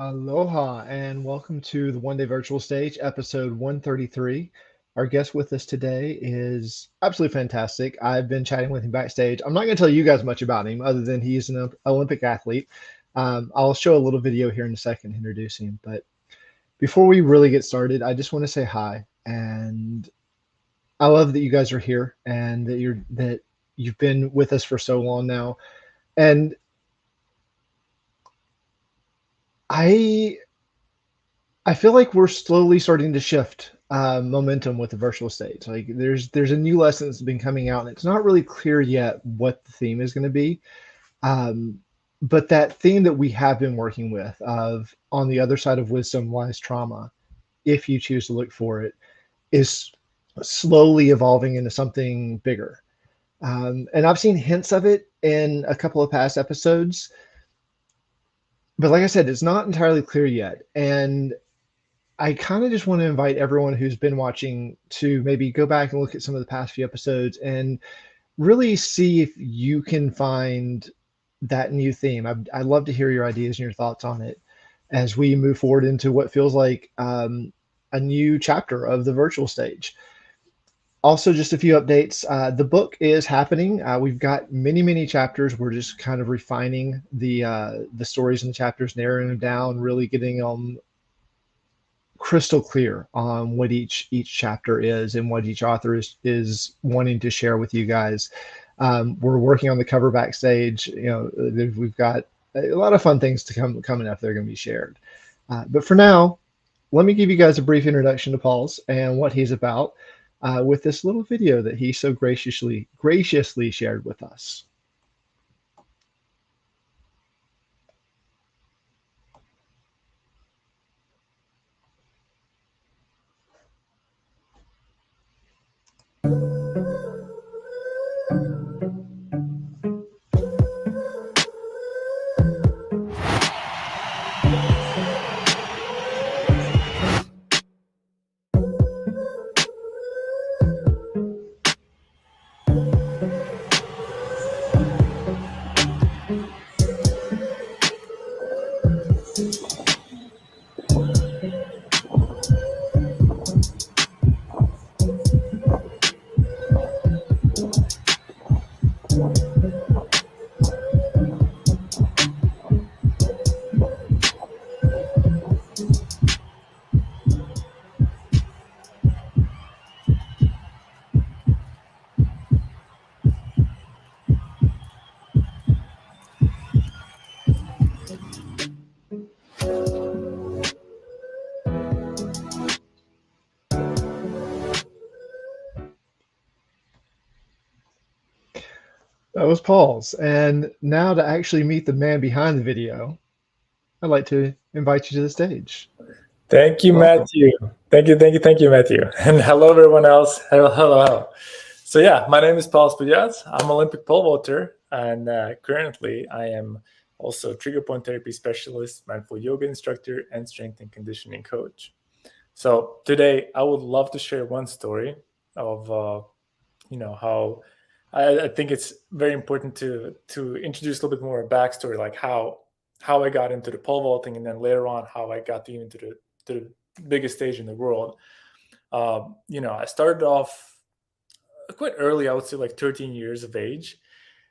Aloha and welcome to the One Day Virtual Stage, episode 133. Our guest with us today is absolutely fantastic. I've been chatting with him backstage. I'm not going to tell you guys much about him other than he's an Olympic athlete. I'll show a little video here in a second introducing him. But before we really get started, I just want to say hi. And I love that you guys are here and that you've been with us for so long now. And I I feel like we're slowly starting to shift momentum with the virtual stage. Like there's a new lesson that's been coming out, and it's not really clear yet what the theme is going to be. Um, but that theme that we have been working with of on the other side of wisdom lies trauma, if you choose to look for it, is slowly evolving into something bigger. And I've seen hints of it in a couple of past episodes, but like I said, it's not entirely clear yet. And I kind of just want to invite everyone who's been watching to maybe go back and look at some of the past few episodes and really see if you can find that new theme. I'd love to hear your ideas and your thoughts on it as we move forward into what feels like a new chapter of the virtual stage. Also, just a few updates. The book is happening. We've got many chapters. We're just kind of refining the stories and the chapters, narrowing them down, really getting them crystal clear on what each chapter is and what each author is wanting to share with you guys. We're working on the cover backstage. We've got a lot of fun things to coming up. They're going to be shared. But for now, let me give you guys a brief introduction to Paul's and what he's about with this little video that he so graciously shared with us. That was Paul's. And now to actually meet the man behind the video, I'd like to invite you to the stage. Thank you, Welcome. Matthew. Thank you, Matthew. And hello, everyone else. Hello. So yeah, my name is Pujats. I'm an Olympic pole vaulter, and currently I am also trigger point therapy specialist, mindful yoga instructor, and strength and conditioning coach. So today I would love to share one story of how I think it's very important to introduce a little bit more backstory, like how I got into the pole vaulting, and then later on how I got even to the biggest stage in the world. I started off quite early. I would say like 13 years of age,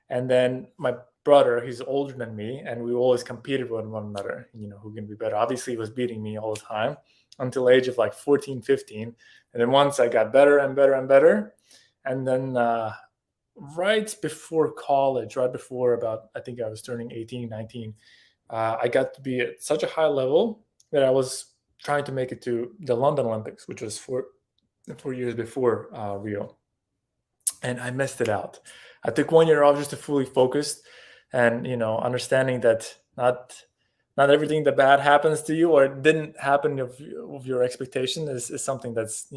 and then my brother, he's older than me, and we always competed with one another. Who can be better? Obviously, he was beating me all the time until the age of like 14, 15, and then once I got better and better and better, and then right before college, right before about, I think I was turning 18, 19, I got to be at such a high level that I was trying to make it to the London Olympics, which was 4 years before Rio. And I messed it out. I took 1 year off just to fully focus, and understanding that not everything that bad happens to you or didn't happen of your expectation is something that's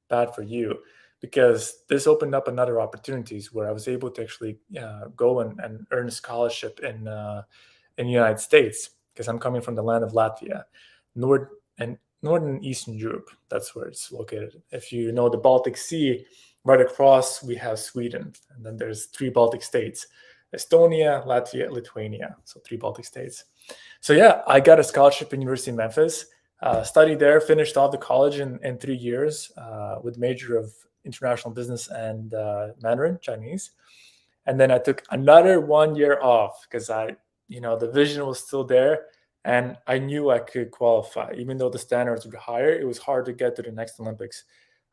bad for you, because this opened up another opportunities where I was able to actually go and earn a scholarship in the United States, because I'm coming from the land of Latvia, Northern and Eastern Europe. That's where it's located. If you know the Baltic Sea, right across we have Sweden, and then there's 3 Baltic states: Estonia, Latvia, Lithuania. So 3 Baltic states. So yeah, I got a scholarship in University of Memphis, studied there, finished off the college in 3 years with major of international business and Mandarin, Chinese. And then I took another 1 year off because the vision was still there, and I knew I could qualify. Even though the standards were higher, it was hard to get to the next Olympics.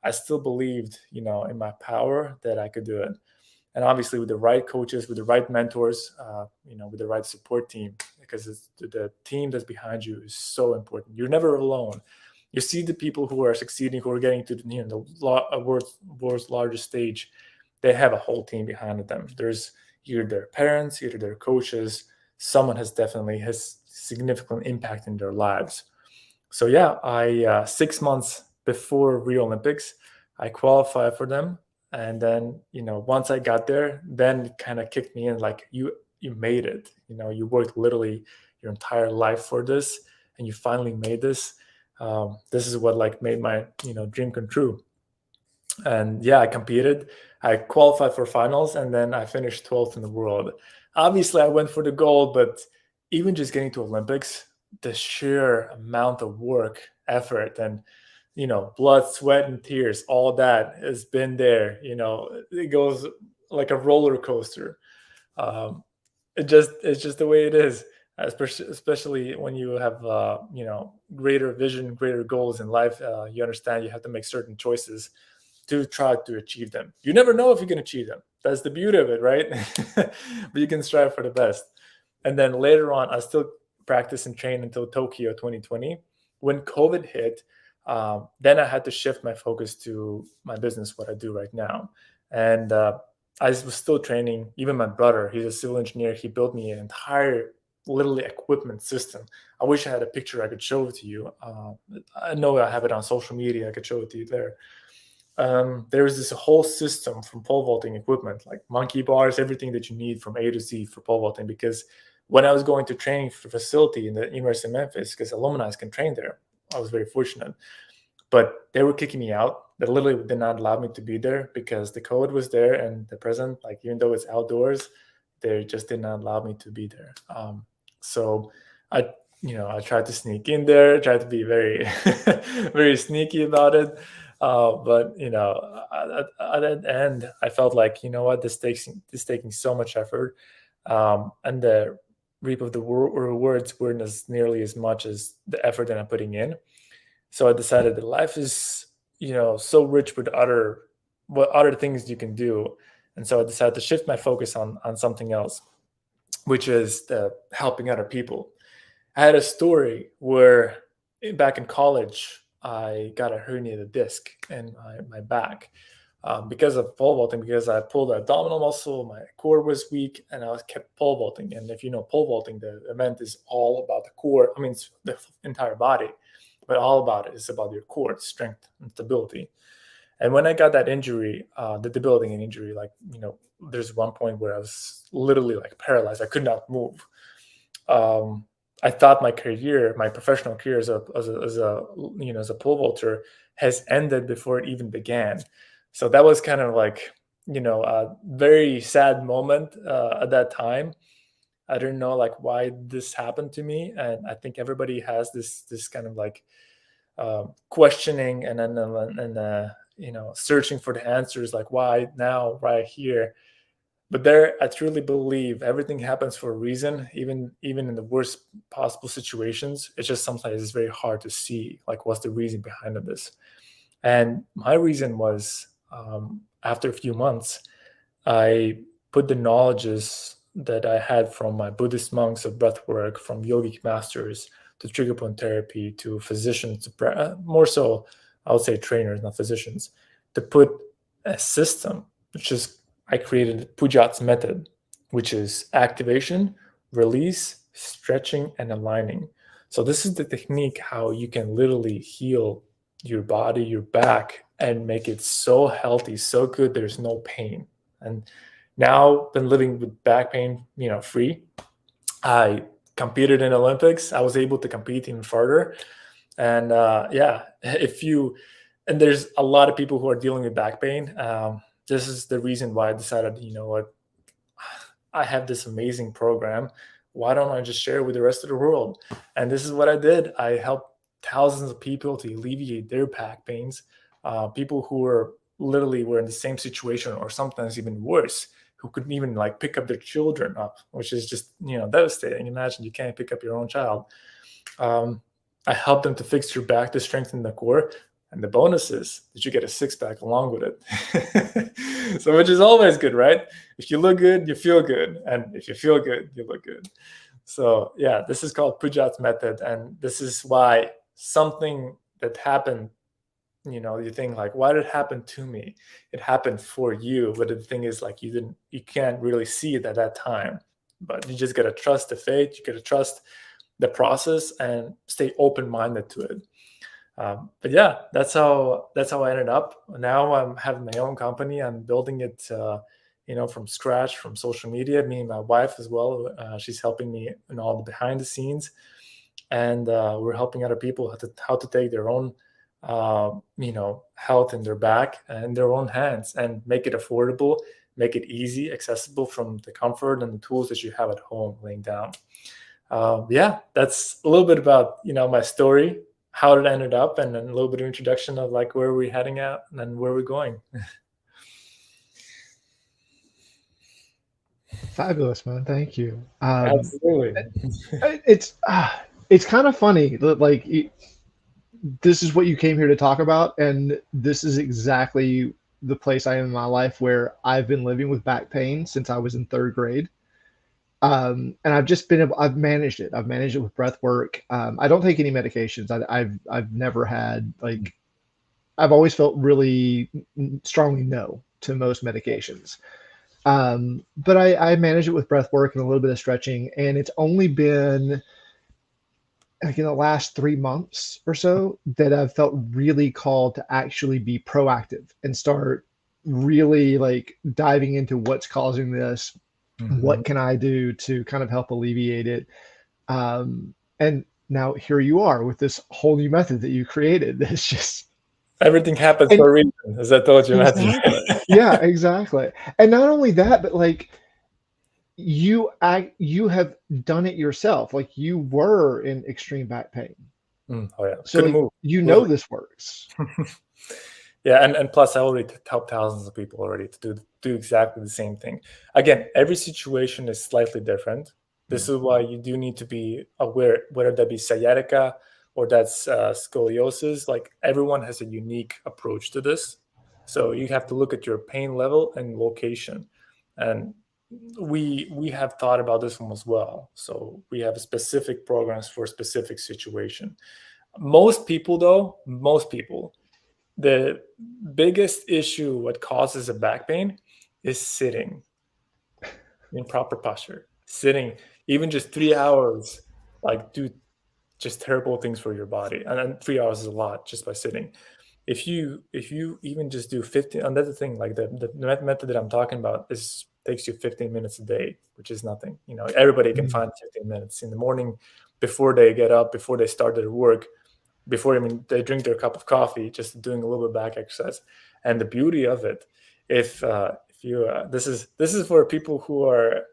I still believed, in my power that I could do it. And obviously with the right coaches, with the right mentors, with the right support team, because the team that's behind you is so important. You're never alone. You see the people who are succeeding, who are getting to the world's largest stage. They have a whole team behind them. There's either their parents, either their coaches. Someone has significant impact in their lives. So yeah, I 6 months before Rio Olympics, I qualified for them, and then once I got there, then it kind of kicked me in, like you made it. You worked literally your entire life for this, and you finally made this. This is what like made my dream come true. And yeah, I competed. I qualified for finals, and then I finished 12th in the world. Obviously, I went for the gold, but even just getting to Olympics, the sheer amount of work, effort, and blood, sweat, and tears, all that has been there. It goes like a roller coaster. Um, it's just the way it is. Especially when you have greater vision, greater goals in life. You understand you have to make certain choices to try to achieve them. You never know if you can achieve them. That's the beauty of it, right? But you can strive for the best. And then later on, I still practice and train until Tokyo 2020. When COVID hit, then I had to shift my focus to my business, what I do right now. And I was still training. Even my brother, he's a civil engineer. He built me an entire, literally, equipment system. I wish I had a picture I could show it to you. I know I have it on social media. I could show it to you there. There's this whole system from pole vaulting equipment, like monkey bars, everything that you need from A to Z for pole vaulting. Because when I was going to training for facility in the University of Memphis, because alumni can train there, I was very fortunate. But they were kicking me out. They literally did not allow me to be there because the code was there, and the present, like even though it's outdoors, they just did not allow me to be there. So I, I tried to sneak in there, tried to be very, very sneaky about it. But at the end, I felt like what, this taking so much effort, and the reap of the rewards weren't as nearly as much as the effort that I'm putting in. So I decided that life is so rich with other things you can do, and so I decided to shift my focus on something else, which is helping other people. I had a story where back in college, I got a herniated disc in my back because of pole vaulting, because I pulled the abdominal muscle, my core was weak, and I was kept pole vaulting. And if you know pole vaulting, the event is all about the core. I mean, it's the entire body, but all about it is about your core strength and stability. And when I got that injury, the debilitating injury, like, there's one point where I was literally like paralyzed. I could not move. I thought my career, my professional career as a pole vaulter has ended before it even began. So that was kind of like, a very sad moment at that time. I didn't know like why this happened to me, and I think everybody has this kind of like questioning, and then searching for the answers, like why now, right here. But there, I truly believe everything happens for a reason, even in the worst possible situations. It's just sometimes it's very hard to see like what's the reason behind of this. And my reason was, after a few months, I put the knowledges that I had from my Buddhist monks of breathwork, from yogic masters, to trigger point therapy, to physicians, more so, I would say trainers, not physicians, to put a system, which is I created Pujats method, which is activation, release, stretching, and aligning. So this is the technique how you can literally heal your body, your back, and make it so healthy, so good. There's no pain. And now been living with back pain, free. I competed in Olympics. I was able to compete even further. And yeah, and there's a lot of people who are dealing with back pain. This is the reason why I decided, I have this amazing program Why don't I just share it with the rest of the world? And this is what I did. I helped thousands of people to alleviate their back pains. People who were in the same situation, or sometimes even worse, who couldn't even like pick up their children up, which is just, devastating. Imagine you can't pick up your own child. I helped them to fix your back, to strengthen the core. And the bonus is that you get a six-pack along with it. So, which is always good, right? If you look good, you feel good. And if you feel good, you look good. So yeah, this is called Pujats method. And this is why something that happened, you think like, why did it happen to me? It happened for you. But the thing is, like, you can't really see it at that time. But you just got to trust the fate. You got to trust the process and stay open-minded to it. But yeah, that's how I ended up. Now I'm having my own company. I'm building it, from scratch, from social media. Me and my wife as well. She's helping me in all the behind the scenes, and we're helping other people how to take their own, health in their back and their own hands, and make it affordable, make it easy, accessible from the comfort and the tools that you have at home laying down. Yeah, that's a little bit about my story, how it ended up, and then a little bit of introduction of like where we're heading at and where we're going. Fabulous, man. Thank you. Absolutely. It's it's kind of funny that like this is what you came here to talk about, and this is exactly the place I am in my life where I've been living with back pain since I was in third grade. And I've managed it. I've managed it with breath work. I don't take any medications. I've never had like, I've always felt really strongly no to most medications. But I manage it with breath work and a little bit of stretching. And it's only been like in the last 3 months or so that I've felt really called to actually be proactive and start really like diving into what's causing this. Mm-hmm. What can I do to kind of help alleviate it? And now here you are with this whole new method that you created. It's just Everything happens and for a reason, as I told you, Matthew. exactly, yeah, exactly. And not only that, but like you have done it yourself. Like you were in extreme back pain, Oh yeah, so couldn't like move. this works. Yeah, and plus I already helped thousands of people already to do exactly the same thing. Again, every situation is slightly different. This is why you do need to be aware, whether that be sciatica or that's scoliosis. Like, everyone has a unique approach to this, so you have to look at your pain level and location. And we have thought about this one as well. So we have specific programs for a specific situation. Most people, though, the biggest issue what causes a back pain is sitting in proper posture. Sitting even just 3 hours, like, do just terrible things for your body. And then 3 hours is a lot just by sitting. If you even just do 15, another thing, like the method that I'm talking about is takes you 15 minutes a day, which is nothing. Everybody can Mm. find 15 minutes in the morning before they get up, before they start their work, before they drink their cup of coffee, just doing a little bit of back exercise. And the beauty of it, if you this is for people who are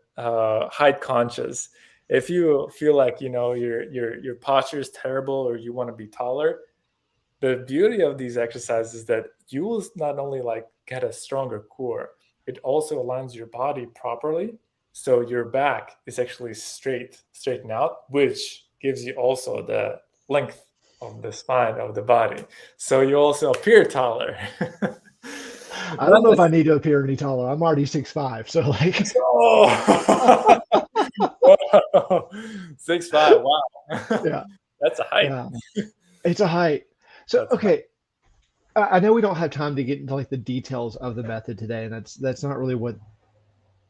height conscious. If you feel like your posture is terrible, or you want to be taller, the beauty of these exercises is that you will not only like get a stronger core, it also aligns your body properly, so your back is actually straightened out, which gives you also the length of the spine of the body, so you also appear taller. I don't Not know if I necessarily. need to appear any taller. I'm already 6'5", so like Oh. Whoa. 6'5". Wow. yeah, That's a height. yeah, it's a height. So That's a height. okay, I know we don't have time to get into like the details of the method today, and that's not really what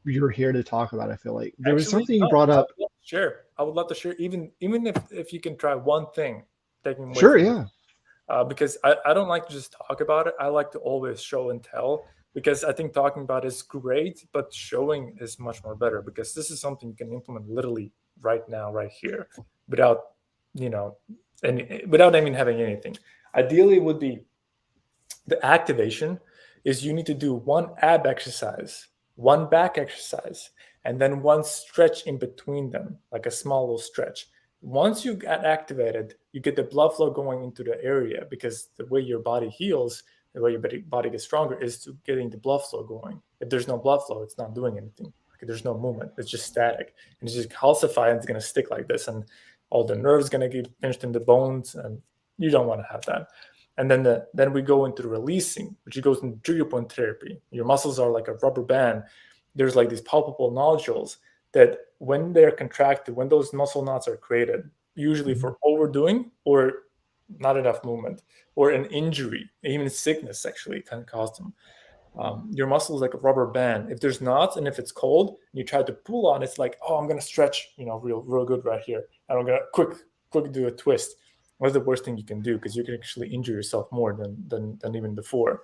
you're here to talk about. I feel like there was Actually, something you no, brought I up. would love to share. I would love to share, even if you can try one thing, taking away Sure, from this. yeah. Because I don't like to just talk about it. I like to always show and tell, because I think talking about is great, but showing is much more better, because this is something you can implement literally right now, right here, without you know, without even having anything. Ideally, it would be the activation is you need to do one ab exercise, one back exercise, and then one stretch in between them, like a small little stretch. Once you get activated, you get the blood flow going into the area, because the way your body heals, the way your body gets stronger, is to getting the blood flow going. If there's no blood flow, it's not doing anything. Like, there's no movement. It's just static, and it's just calcified, and it's going to stick like this, and all the nerves going to get pinched in the bones, and you don't want to have that. And then we go into releasing, which goes into trigger point therapy. Your muscles are like a rubber band. There's like these palpable nodules that, when they're contracted, when those muscle knots are created, usually for overdoing or not enough movement or an injury, even sickness actually can cause them. Your muscle is like a rubber band. If there's knots and if it's cold and you try to pull on, it's like, oh, I'm gonna stretch, real good right here, and I'm gonna quick do a twist. What's the worst thing you can do? Because you can actually injure yourself more than even before.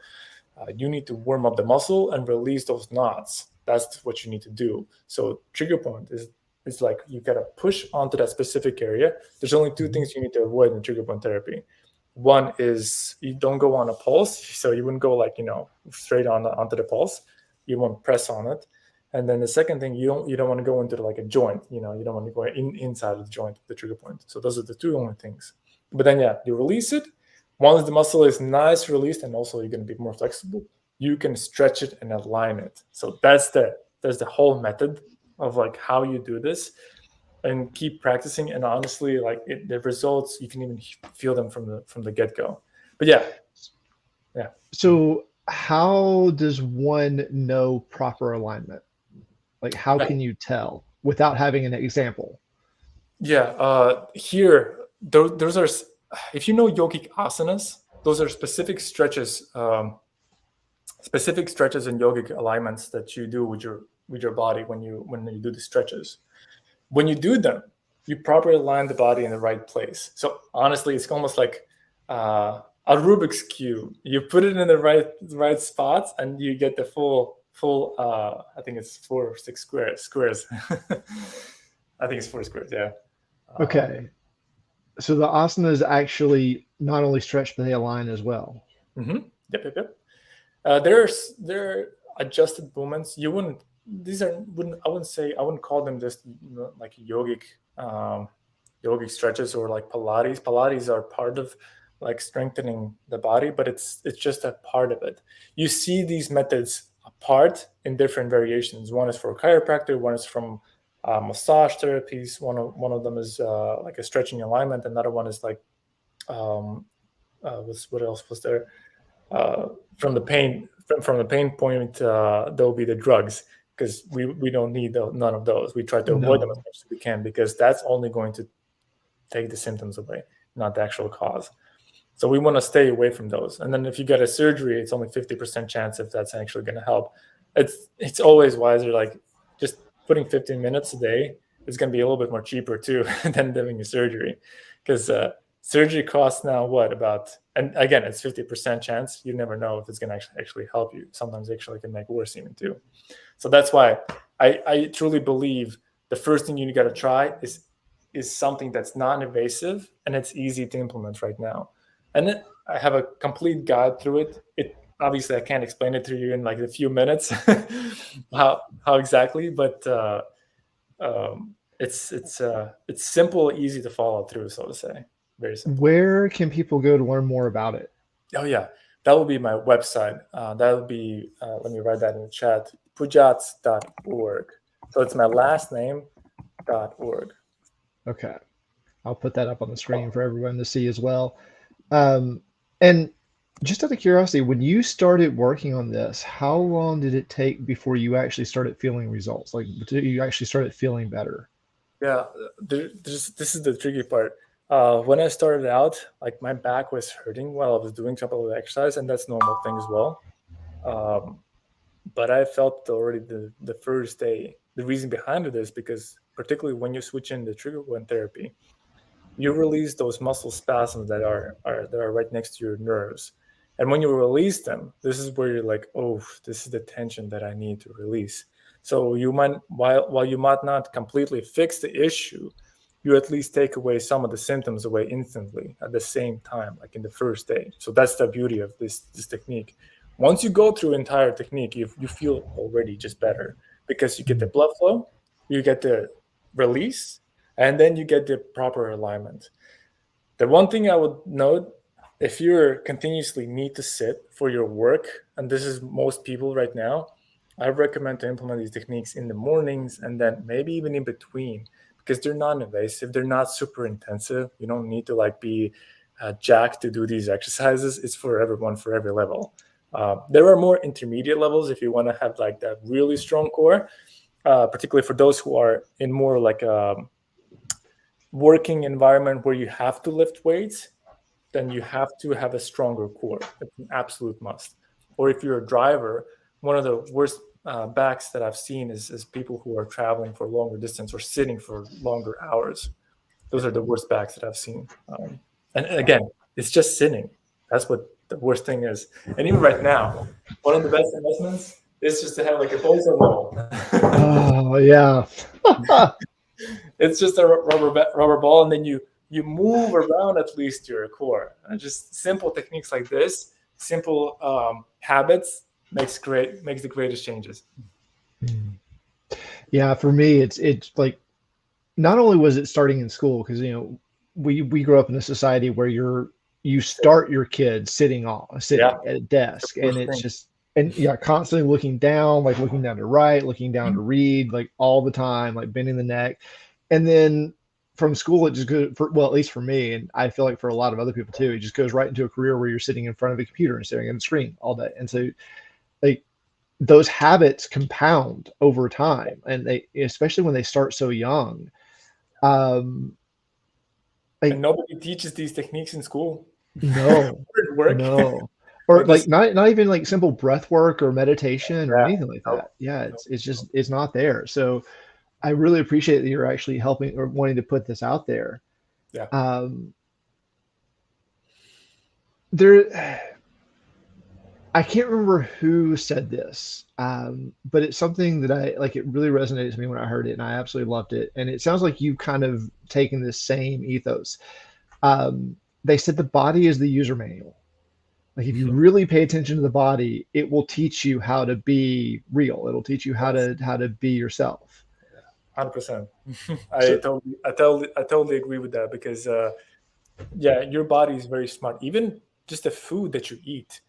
You need to warm up the muscle and release those knots. That's what you need to do. So trigger point is like, you gotta push onto that specific area. There's only two things you need to avoid in trigger point therapy. One is you don't go on a pulse, so you wouldn't go like straight onto the pulse. You won't press on it. And then the second thing, you don't want to go into like a joint. You don't want to go inside of the joint, the trigger point. So those are the two only things. But then you release it. Once the muscle is nice released, and also you're going to be more flexible, you can stretch it and align it. So that's the whole method of like how you do this, and keep practicing. And honestly, like the results, you can even feel them from the get-go. But yeah. So how does one know proper alignment? Like, how can you tell without having an example? Here, those are, if you know yogic asanas, those are specific stretches and yogic alignments that you do with your body when you do the stretches. When you do them, you properly align the body in the right place. So honestly, it's almost like a Rubik's cube. You put it in the right spots, and you get the full. I think it's 4 or 6 squares. I think it's 4 squares. Yeah. Okay. So the asanas actually not only stretch, but they align as well. Mm-hmm. Yep. There are adjusted movements. I wouldn't call them just like yogic stretches or like Pilates. Pilates are part of like strengthening the body, but it's just a part of it. You see these methods apart in different variations. One is for chiropractor, one is from massage therapies. One of them is like a stretching alignment. Another one is like what else was there? From the pain point, there'll be the drugs, because we don't need none of those. We try to avoid them as much as we can, because that's only going to take the symptoms away, not the actual cause. So we want to stay away from those. And then if you get a surgery, it's only 50% chance if that's actually going to help. It's always wiser, like just putting 15 minutes a day is going to be a little bit more cheaper too than doing a surgery, because surgery costs now and again, it's 50% chance. You never know if it's going to actually help you. Sometimes actually can make worse even too. So that's why I truly believe the first thing you got to try is something that's non-invasive and it's easy to implement right now. And then I have a complete guide through it. Obviously I can't explain it to you in like a few minutes how exactly, but it's simple, easy to follow through, so to say. Very simple. Where can people go to learn more about it? Oh yeah, that will be my website. That will be let me write that in the chat. Pujats.org. So it's my last name .org. Okay, I'll put that up on the screen for everyone to see as well. And just out of curiosity, when you started working on this, how long did it take before you actually started feeling results? Like, you actually started feeling better? Yeah, this is the tricky part. When I started out, like my back was hurting while I was doing some of the exercise, and that's normal thing as well. But I felt already the first day. The reason behind it is because, particularly when you switch in the trigger point therapy, you release those muscle spasms that are right next to your nerves. And when you release them, this is where you're like, oh, this is the tension that I need to release. So you might, while you might not completely fix the issue, you at least take away some of the symptoms away instantly at the same time, like in the first day. So that's the beauty of this technique. Once you go through entire technique, you feel already just better. because you get the Mm. blood flow, you get the release, and then you get the proper alignment. The one thing I would note, if you're continuously need to sit for your work, and this is most people right now, I recommend to implement these techniques in the mornings and then maybe even in between, because they're non-invasive, they're not super intensive. You don't need to like be jacked to do these exercises. It's for everyone, for every level. There are more intermediate levels if you want to have like that really strong core, particularly for those who are in more like a working environment where you have to lift weights, then you have to have a stronger core. It's an absolute must. Or if you're a driver, one of the worst backs that I've seen is people who are traveling for longer distance or sitting for longer hours. Those are the worst backs that I've seen. And again, it's just sitting. That's what the worst thing is. And even right now, one of the best investments is just to have like a bozo ball. Oh yeah. It's just a rubber ball, and then you move around at least your core. And just simple techniques like this, simple habits makes the greatest changes. Mm. Yeah, for me, it's like not only was it starting in school because we grew up in a society where you start your kids Yeah, sitting at a desk, and first it's thing. just and yeah, constantly looking down, like looking down to write, looking down to read, like all the time, like bending the neck, and then from school it just goes for, well, at least for me, and I feel like for a lot of other people too, it just goes right into a career where you're sitting in front of a computer and staring at a screen all day, and so like those habits compound over time, and they especially when they start so young. um And like nobody teaches these techniques in school no, or at work. no, or Or like this, not even like simple breath work or meditation or yeah, anything like nope, that. Yeah, nope, it's nope. just it's not there. So I really appreciate that you're actually helping or wanting to put this out there. Yeah, um there I can't remember who said this, but it's something that I like. It really resonated to me when I heard it, and I absolutely loved it. And it sounds like you've kind of taken this same ethos. They said the body is the user manual. Like if you really pay attention to the body, it will teach you how to be real. It'll teach you yes, how to be yourself. 100%. So I totally agree with that because yeah, your body is very smart. Even just the food that you eat,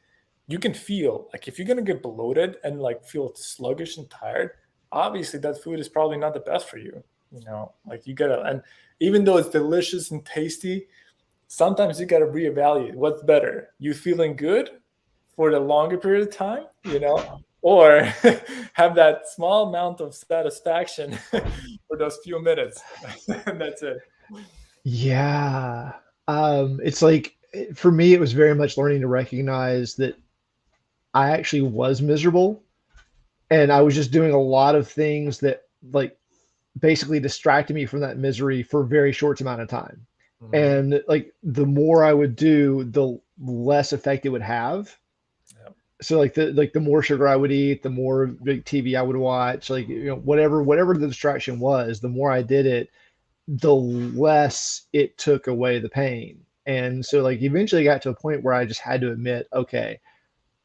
you can feel like if you're gonna get bloated and like feel sluggish and tired, obviously that food is probably not the best for you. You know, like you gotta, and even though it's delicious and tasty, sometimes you gotta reevaluate what's better. You feeling good for the longer period of time, you know, or have that small amount of satisfaction for those few minutes. And that's it. yeah, it's like for me, it was very much learning to recognize that I actually was miserable, and I was just doing a lot of things that like basically distracted me from that misery for a very short amount of time. Mhm. And like the more I would do, the less effect it would have. Yeah. So like the more sugar I would eat, the more like TV I would watch, like whatever the distraction was, the more I did it, the less it took away the pain. And so like eventually I got to a point where I just had to admit, okay,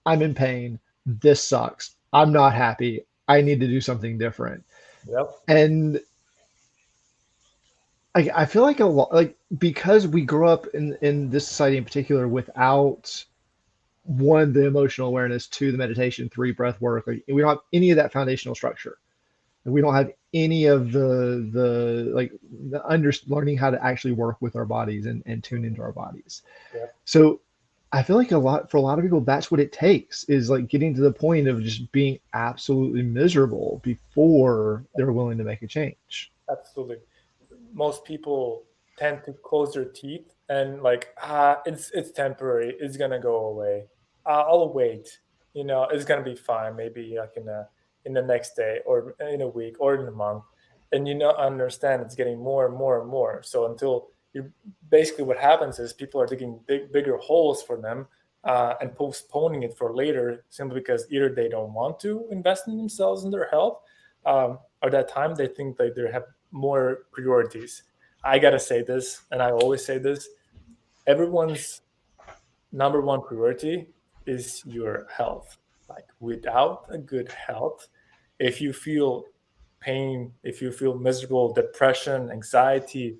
I'm in pain. This sucks. I'm not happy. I need to do something different. Yep. And I feel like a lot like because we grew up in this society in particular without one, the emotional awareness, two, the meditation, three, breath work. Like we don't have any of that foundational structure. We don't have any of the like the learning how to actually work with our bodies and tune into our bodies. Yep. So I feel like a lot of people that's what it takes is like getting to the point of just being absolutely miserable before they're willing to make a change. Absolutely. Most people tend to close their teeth and like it's temporary, it's gonna go away, I'll wait, you know, it's gonna be fine, maybe like in the next day or in a week or in a month. And you know, understand it's getting more and more and more, so until you basically what happens is people are digging bigger holes for them, and postponing it for later simply because either they don't want to invest in themselves and their health, or that time they think that they have more priorities. I gotta say this, and I always say this: everyone's number one priority is your health. Like without a good health, if you feel pain, if you feel miserable, depression, anxiety,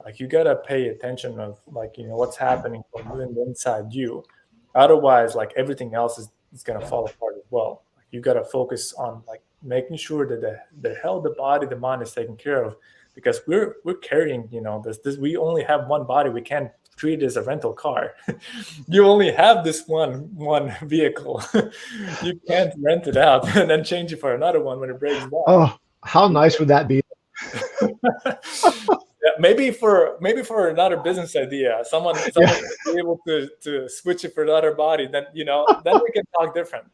like you gotta pay attention of like, what's happening from within the inside you. Otherwise, like everything else is gonna fall apart as well. Like you gotta focus on like making sure that the health, the body, the mind is taken care of, because we're carrying, this we only have one body. We can't treat it as a rental car. You only have this one vehicle. You can't rent it out and then change it for another one when it breaks down. Oh, how nice would that be? Yeah, maybe for another business idea, someone Yeah. will be able to switch it for another body. Then then we can talk different.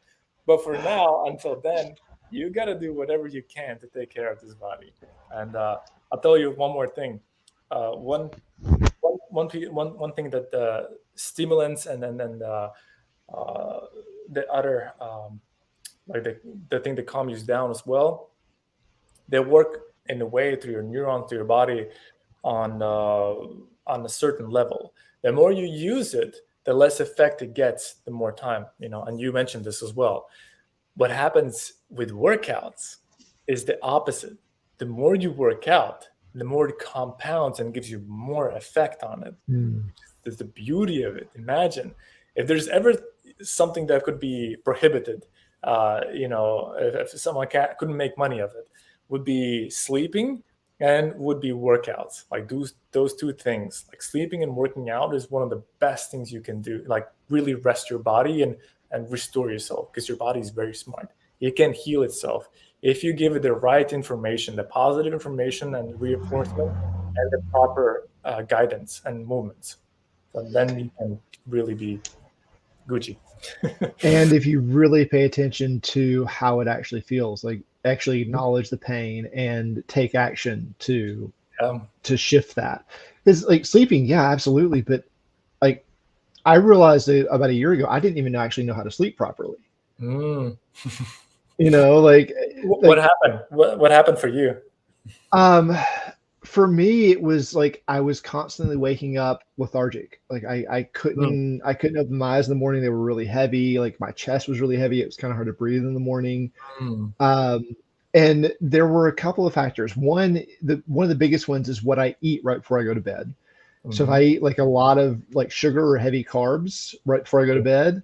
But for now, until then, you got to do whatever you can to take care of this body. And I'll tell you one more thing. One thing that stimulants and uh, the other like the thing that calms you down as well, they work in a way through your neurons, to your body, on a certain level. The more you use it, the less effect it gets, the more time. And you mentioned this as well. What happens with workouts is the opposite. The more you work out, the more it compounds and gives you more effect on it. Mm. That's the beauty of it. Imagine if there's ever something that could be prohibited, if someone couldn't make money of it, would be sleeping and would be workouts. Like those two things, like sleeping and working out, is one of the best things you can do. Like really rest your body and restore yourself, because your body is very smart. It can heal itself if you give it the right information, the positive information and reinforcement, and the proper guidance and movements. So then you can really be Gucci. And if you really pay attention to how it actually feels, like actually acknowledge the pain and take action to shift that. Because like sleeping, yeah, absolutely. But like I realized that about a year ago, I didn't even actually know how to sleep properly. Mm. You know, What happened? What happened for you? um, for me, it was like I was constantly waking up lethargic. Like Mm. I couldn't open my eyes in the morning. They were really heavy. Like my chest was really heavy. It was kind of hard to breathe in the morning. Mm. Um, and there were a couple of factors. One of the biggest ones is what I eat right before I go to bed. So if Mm-hmm. I eat like a lot of like sugar or heavy carbs right before I go to bed,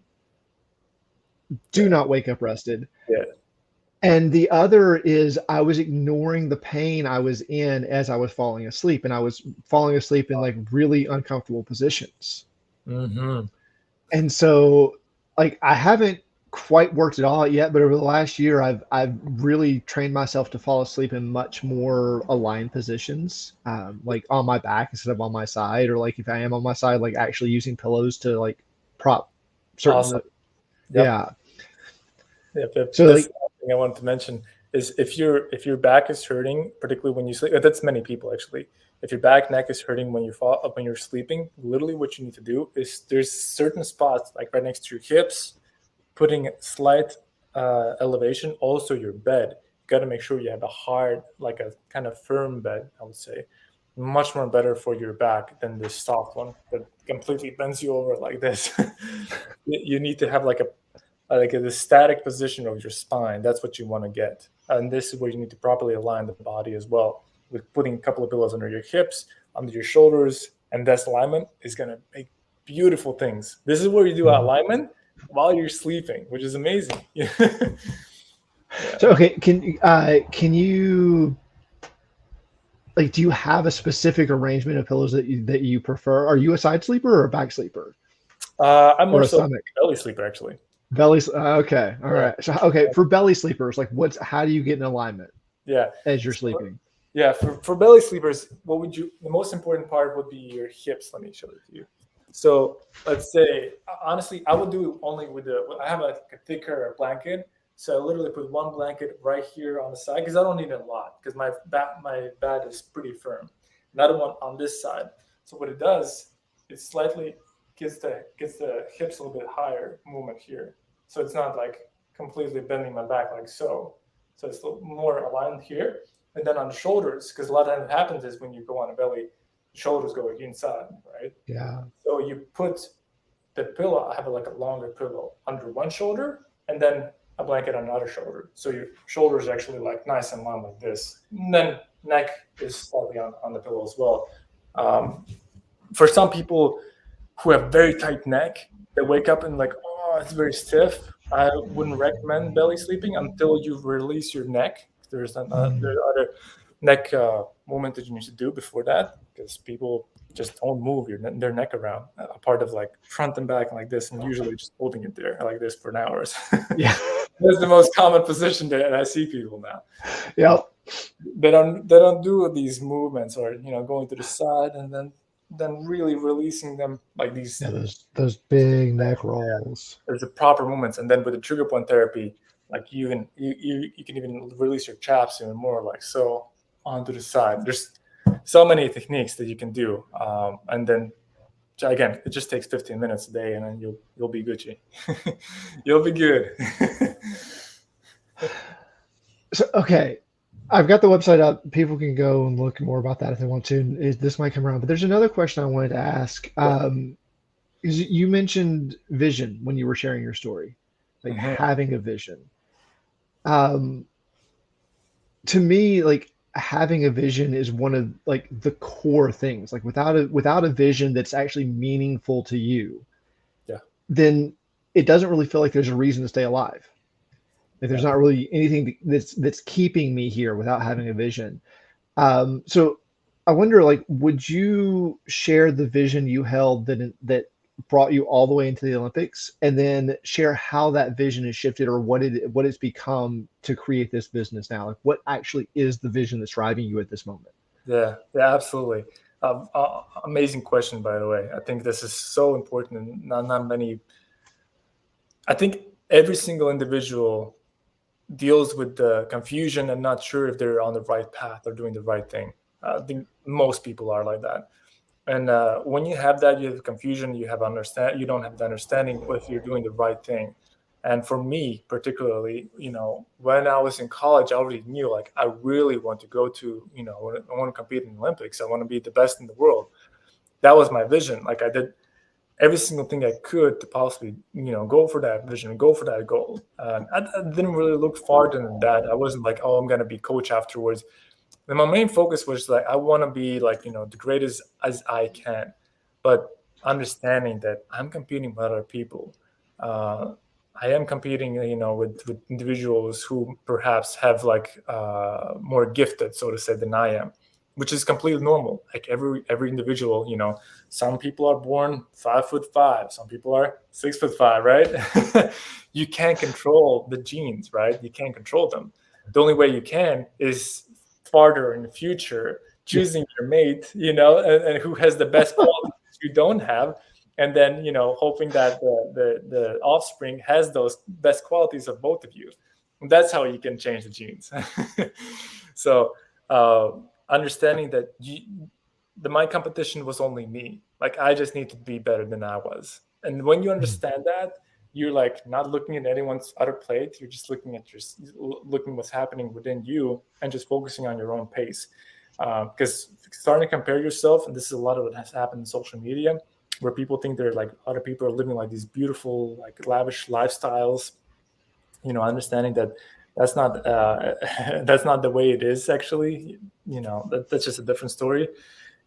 do Yeah. not wake up rested. Yeah. And the other is I was ignoring the pain I was in as I was falling asleep, and I was falling asleep in like really uncomfortable positions. Mm-hmm. And so like I haven't quite worked it all out yet, but over the last year I've really trained myself to fall asleep in much more aligned positions, like on my back instead of on my side, or like if I am on my side, like actually using pillows to like prop certain. Awesome. Yep. Yeah. Yep. So That's like, the thing I wanted to mention is if your back is hurting, particularly when you sleep. That's many people actually. If your back neck is hurting when you fall up when you're sleeping, literally what you need to do is there's certain spots like right next to your hips, putting slight elevation. Also your bed. You got to make sure you have a hard, like a kind of firm bed. I would say much more better for your back than this soft one that completely bends you over like this. You need to have like the static position of your spine. That's what you want to get. And this is where you need to properly align the body as well, with putting a couple of pillows under your hips, under your shoulders, and this alignment is going to make beautiful things. This is where you do alignment while you're sleeping, which is amazing. Yeah. so okay, can you like do you have a specific arrangement of pillows that you prefer? Are you a side sleeper or a back sleeper I'm or more a so stomach? belly sleeper actually. Okay, all Yeah. right. So okay, for belly sleepers, like how do you get in alignment Yeah. as you're So, sleeping? yeah. For belly sleepers, the most important part would be your hips. Let me show it to you. So let's say, honestly, I would do it only with I have a thicker blanket. So I literally put one blanket right here on the side because I don't need a lot because my bed is pretty firm. Another one on this side. So what it does, it slightly gets the hips a little bit higher movement here. So it's not like completely bending my back like so. So it's a little more aligned here. And then on the shoulders, because a lot of times what happens is when you go on a belly, shoulders go inside, right? Yeah. So you put the pillow, I have like a longer pillow under one shoulder, and then a blanket on another shoulder. So your shoulders are actually like nice and long like this. And then neck is slightly on the pillow as well. Um, for some people who have very tight neck, they wake up and like, oh, it's very stiff. I wouldn't recommend belly sleeping until you release your neck. There's other neck movement that you need to do before that, because people just don't move their neck around, a part of like front and back like this, and usually just holding it there like this for hours. Yeah. That's the most common position that I see people now. Yep. They don't do these movements, or going to the side and then really releasing them like these. Yeah, those big neck rolls. There's the proper movements, and then with the trigger point therapy, like you can even release your chaps even more, like so, onto the side. There's so many techniques that you can do, and then again, it just takes 15 minutes a day, and then you'll be Gucci. You'll be good. So, okay, I've got the website up. People can go and look more about that if they want to. This might come around, but there's another question I wanted to ask. Is you mentioned vision when you were sharing your story, like having a vision. To me, like having a vision is one of like the core things. Like without a vision that's actually meaningful to you, then it doesn't really feel like there's a reason to stay alive. Like there's not really anything that's keeping me here without having a vision. So I wonder, like, would you share the vision you held that brought you all the way into the Olympics, and then share how that vision has shifted, or what it's become to create this business now? Like, what actually is the vision that's driving you at this moment? Yeah, absolutely. Amazing question, by the way. I think this is so important, and not many. I think every single individual deals with the confusion and not sure if they're on the right path or doing the right thing. I think most people are like that. And when you have that, you have confusion, you don't have the understanding if you're doing the right thing. And for me, particularly, when I was in college, I already knew, like, I really want to go to, I want to compete in the Olympics. I want to be the best in the world. That was my vision. Like, I did every single thing I could to possibly, go for that vision, go for that goal. I didn't really look farther than that. I wasn't like, oh, I'm going to be coach afterwards. And my main focus was like, I want to be like, the greatest as I can, but understanding that I'm competing with other people. I am competing, with individuals who perhaps have like more gifted, so to say, than I am, which is completely normal. Like every individual, some people are born 5'5", some people are 6'5", right? You can't control the genes, right? You can't control them. The only way you can is farther in the future, choosing your mate, and who has the best qualities you don't have, and then hoping that the offspring has those best qualities of both of you. And that's how you can change the genes. So understanding that my competition was only me. Like, I just need to be better than I was. And when you understand that, you're like not looking at anyone's other plate. You're just looking at looking what's happening within you, and just focusing on your own pace. Because starting to compare yourself, and this is a lot of what has happened in social media, where people think they're like, other people are living like these beautiful, like lavish lifestyles. Understanding that that's not that's not the way it is actually. That's just a different story.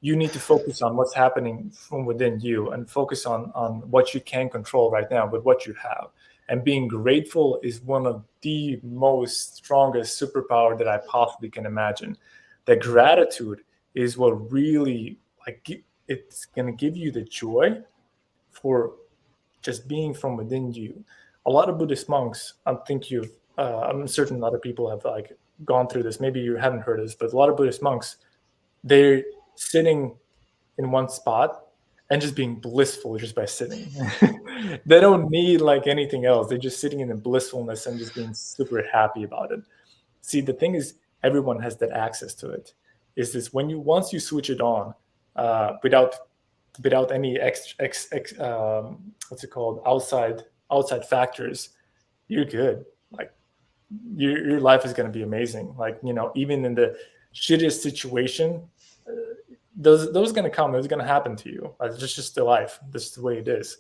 You need to focus on what's happening from within you, and focus on what you can control right now with what you have. And being grateful is one of the most strongest superpower that I possibly can imagine. That gratitude is what really, like, it's going to give you the joy for just being from within you. A lot of Buddhist monks, I'm certain other people have like gone through this. Maybe you haven't heard this, but a lot of Buddhist monks, they're sitting in one spot and just being blissful just by sitting. They don't need like anything else. They're just sitting in the blissfulness and just being super happy about it. See, the thing is, everyone has that access to it. Is this once you switch it on, without any what's it called, outside factors, you're good. Like, your life is going to be amazing. Like, even in the shittiest situation, those are going to come. It's going to happen to you. It's just the life. This is the way it is.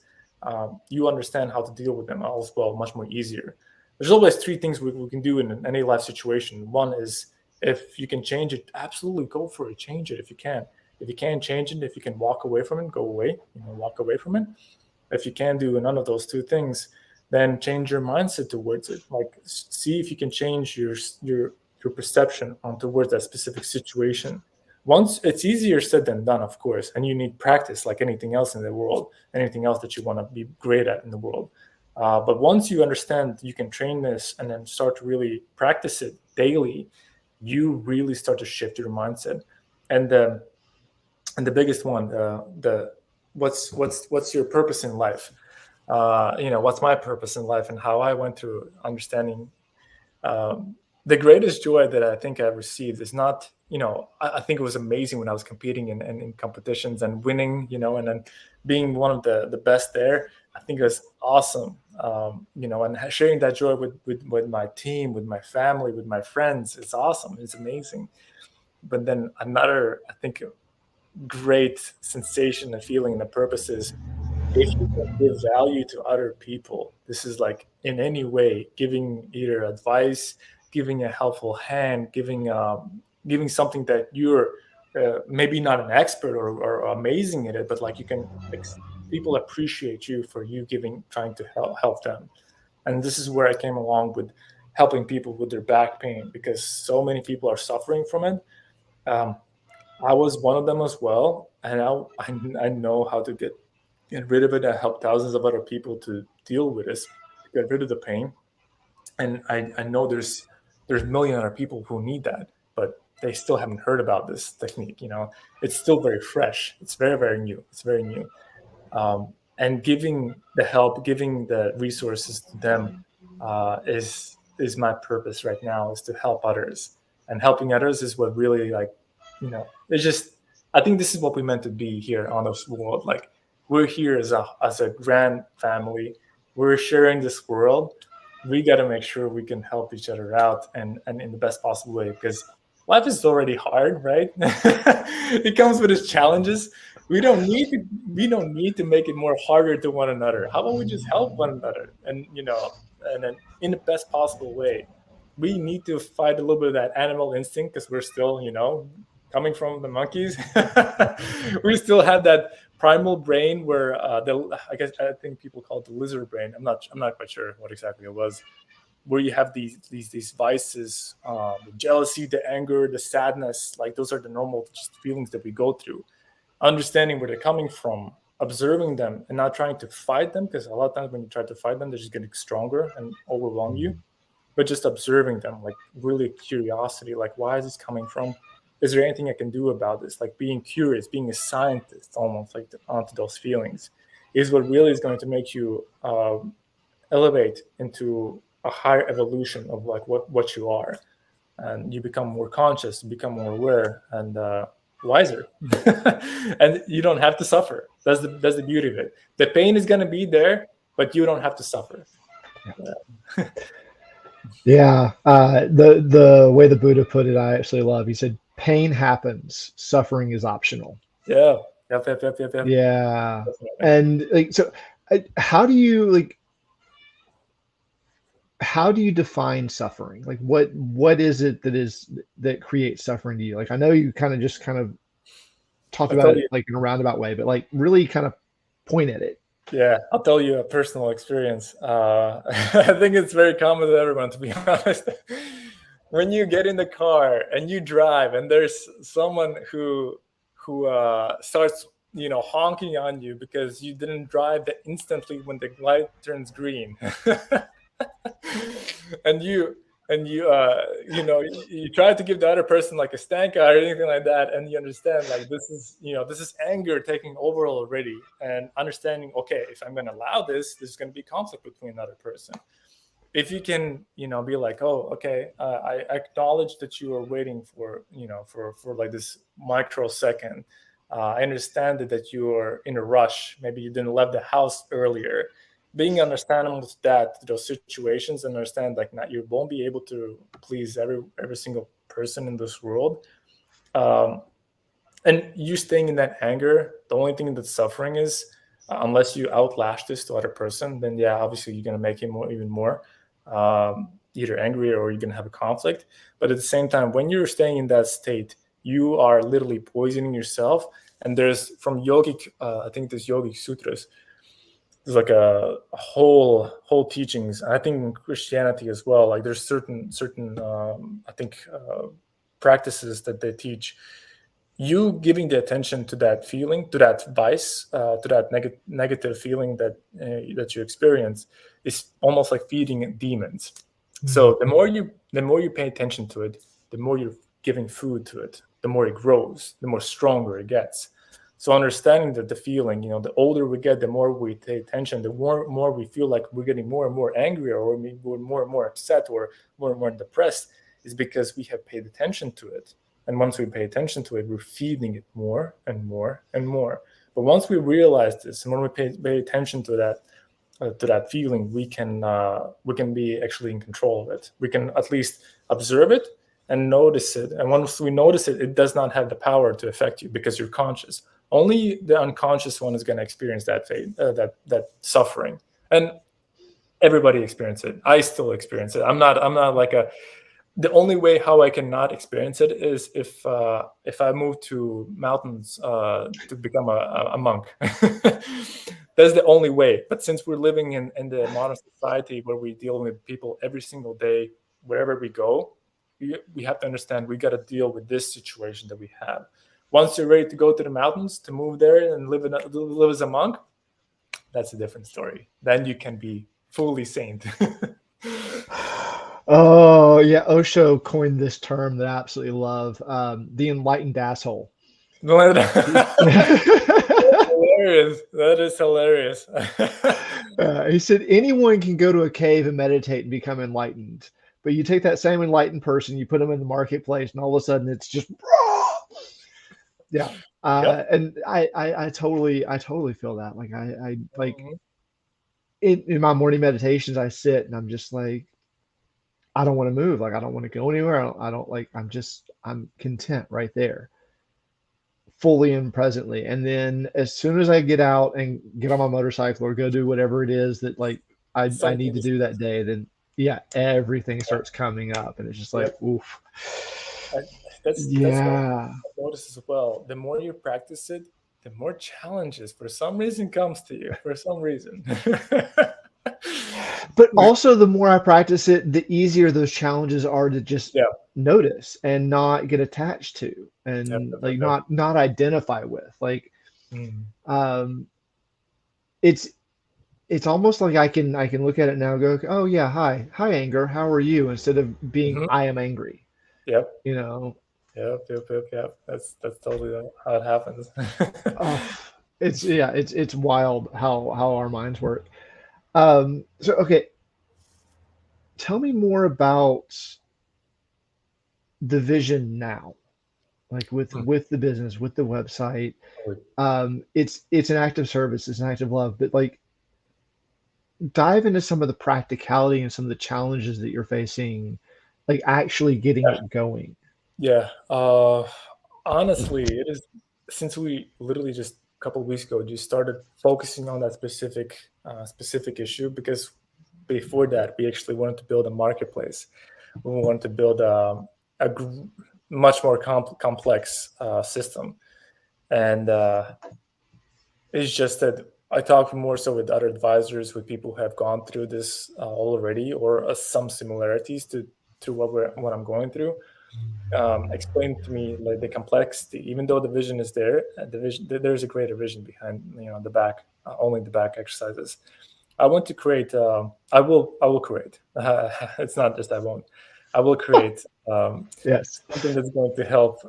You understand how to deal with them as well, much more easier. there's always three things we can do in any life situation. One is, if you can change it, absolutely go for it, change it if you can. If you can't change it, if you can walk away from it, go away, walk away from it. If you can't do none of those two things, then change your mindset towards it. Like, see if you can change your perception on towards that specific situation. Once, it's easier said than done, of course, and you need practice like anything else in the world, anything else that you want to be great at in the world. But once you understand you can train this and then start to really practice it daily, you really start to shift your mindset. And the biggest one, the what's your purpose in life? What's my purpose in life, and how I went through understanding the greatest joy that I think I've received is not, I think it was amazing when I was competing in competitions and winning, and then being one of the best there. I think it was awesome, and sharing that joy with my team, with my family, with my friends. It's awesome. It's amazing. But then another, I think, great sensation and feeling and the purpose is, if you can give value to other people. This is like in any way, giving either advice, giving a helpful hand, giving something that you're maybe not an expert or amazing at it, but like you can, people appreciate you for you trying to help them. And this is where I came along with helping people with their back pain, because so many people are suffering from it. I was one of them as well, and I know how to get rid of it. I help thousands of other people to deal with this, to get rid of the pain. And I know there's a million other people who need that, but they still haven't heard about this technique. It's still very fresh. It's very, very new. It's very new. And giving the help, giving the resources to them is my purpose right now, is to help others. And helping others is what really, like, it's just, I think this is what we meant to be here on this world. Like, we're here as a grand family. We're sharing this world. We got to make sure we can help each other out and in the best possible way, because life is already hard, right? It comes with its challenges. We don't need to make it more harder to one another. How about we just help one another, and then in the best possible way. We need to fight a little bit of that animal instinct, because we're still, coming from the monkeys. We still have that primal brain where I think people call it the lizard brain. I'm not quite sure what exactly it was, where you have these vices, the jealousy, the anger, the sadness. Like, those are the normal just feelings that we go through. Understanding where they're coming from, observing them, and not trying to fight them, because a lot of times when you try to fight them, they're just getting stronger and overwhelm you. But just observing them, like really curiosity, like, why is this coming from? Is there anything I can do about this? Like, being curious, being a scientist, almost like onto those feelings, is what really is going to make you elevate into a higher evolution of like what you are, and you become more conscious, become more aware, and wiser. And you don't have to suffer. That's the beauty of it. The pain is going to be there, but you don't have to suffer. Yeah, the way the Buddha put it, I actually love. He said, "Pain happens, suffering is optional." Yeah. Yep. Yeah, Definitely. and like, so, how do you define suffering? Like, what is it that creates suffering to you? Like, I know you kind of talked I'll about tell it you. like in a roundabout way, but like really kind of point at it. Yeah, I'll tell you a personal experience. I think it's very common to everyone, to be honest. When you get in the car and you drive, and there's someone who starts, honking on you because you didn't drive instantly when the light turns green, and you try to give the other person like a stank eye or anything like that, and you understand, like, this is anger taking over already, and understanding, okay, if I'm going to allow this is going to be conflict between another person. If you can, be like, oh, okay, I acknowledge that you are waiting for, for like this microsecond. I understand that you are in a rush. Maybe you didn't leave the house earlier. Being understanding with those situations, and understand, like, not, you won't be able to please every single person in this world. And you staying in that anger, the only thing that's suffering is, unless you outlash this to other person, then yeah, obviously you're going to make him even more. either angry or you're going to have a conflict. But at the same time, when you're staying in that state, you are literally poisoning yourself. And there's from yogic, I think there's yogic sutras. There's like a whole teachings. I think in Christianity as well. Like there's certain I think practices that they teach. You giving the attention to that feeling, to that vice, to that negative feeling that you experience, is almost like feeding demons. So the more you pay attention to it, the more you're giving food to it, the more it grows, the more stronger it gets. So understanding that the feeling, the older we get, the more we pay attention, the more we feel like we're getting more and more angry, or we're more and more upset, or more and more depressed, is because we have paid attention to it. And once we pay attention to it, we're feeding it more and more and more. But once we realize this, and when we pay attention to that feeling, we can be actually in control of it. We can at least observe it and notice it. And once we notice it, it does not have the power to affect you because you're conscious. Only the unconscious one is going to experience that suffering. And everybody experiences it. I still experience it. I'm not like the only way how I cannot experience it is if I move to mountains to become a monk. That's the only way. But since we're living in the modern society where we deal with people every single day, wherever we go, we have to understand we got to deal with this situation that we have. Once you're ready to go to the mountains, to move there and live as a monk, that's a different story. Then you can be fully saint. Oh yeah, Osho coined this term that I absolutely love, the enlightened asshole. Hilarious. That is hilarious. He said anyone can go to a cave and meditate and become enlightened, but you take that same enlightened person, you put them in the marketplace, and all of a sudden it's just yeah. Yep. And I totally feel that. Like I like Mhm. in my morning meditations, I sit and I'm just like, I don't want to move. Like I don't want to go anywhere. I don't like. I'm content right there, fully and presently. And then as soon as I get out and get on my motorcycle or go do whatever it is that like I Something need to just do that day, then yeah, everything starts coming up, and it's just like, yep. oof, And that's what yeah. I've noticed as well. The more you practice it, the more challenges for some reason comes to you. For some reason. But also, the more I practice it, the easier those challenges are to just Yeah. notice and not get attached to, Yep, and yep, yep, like yep. not identify with. Like Mm. um, it's it's almost like I can look at it now and go, oh yeah, hi anger, how are you? Instead of being Mhm. I am angry, Yep. you know. Yep. Yep. Yep. Yep. That's totally how it happens. Oh, it's wild how our minds work. So okay, tell me more about the vision now, like Mm. with the business, with the website. Oh, It's an act of service, it's an act of love, but like dive into some of the practicality and some of the challenges that you're facing, like actually getting yeah. it going. Yeah. Honestly, it is since we literally just a couple of weeks ago just started focusing on that specific issue because before that we actually wanted to build a marketplace. We wanted to build a much more complex system, and it's just that I talk more so with other advisors, with people who have gone through this already, or some similarities to what I'm going through. Explain to me like the complexity. Even though the vision is there, the vision there's a greater vision behind the back, only the back exercises. I want to create. I will create. It's not just I won't. I will create Yes. something that's going to help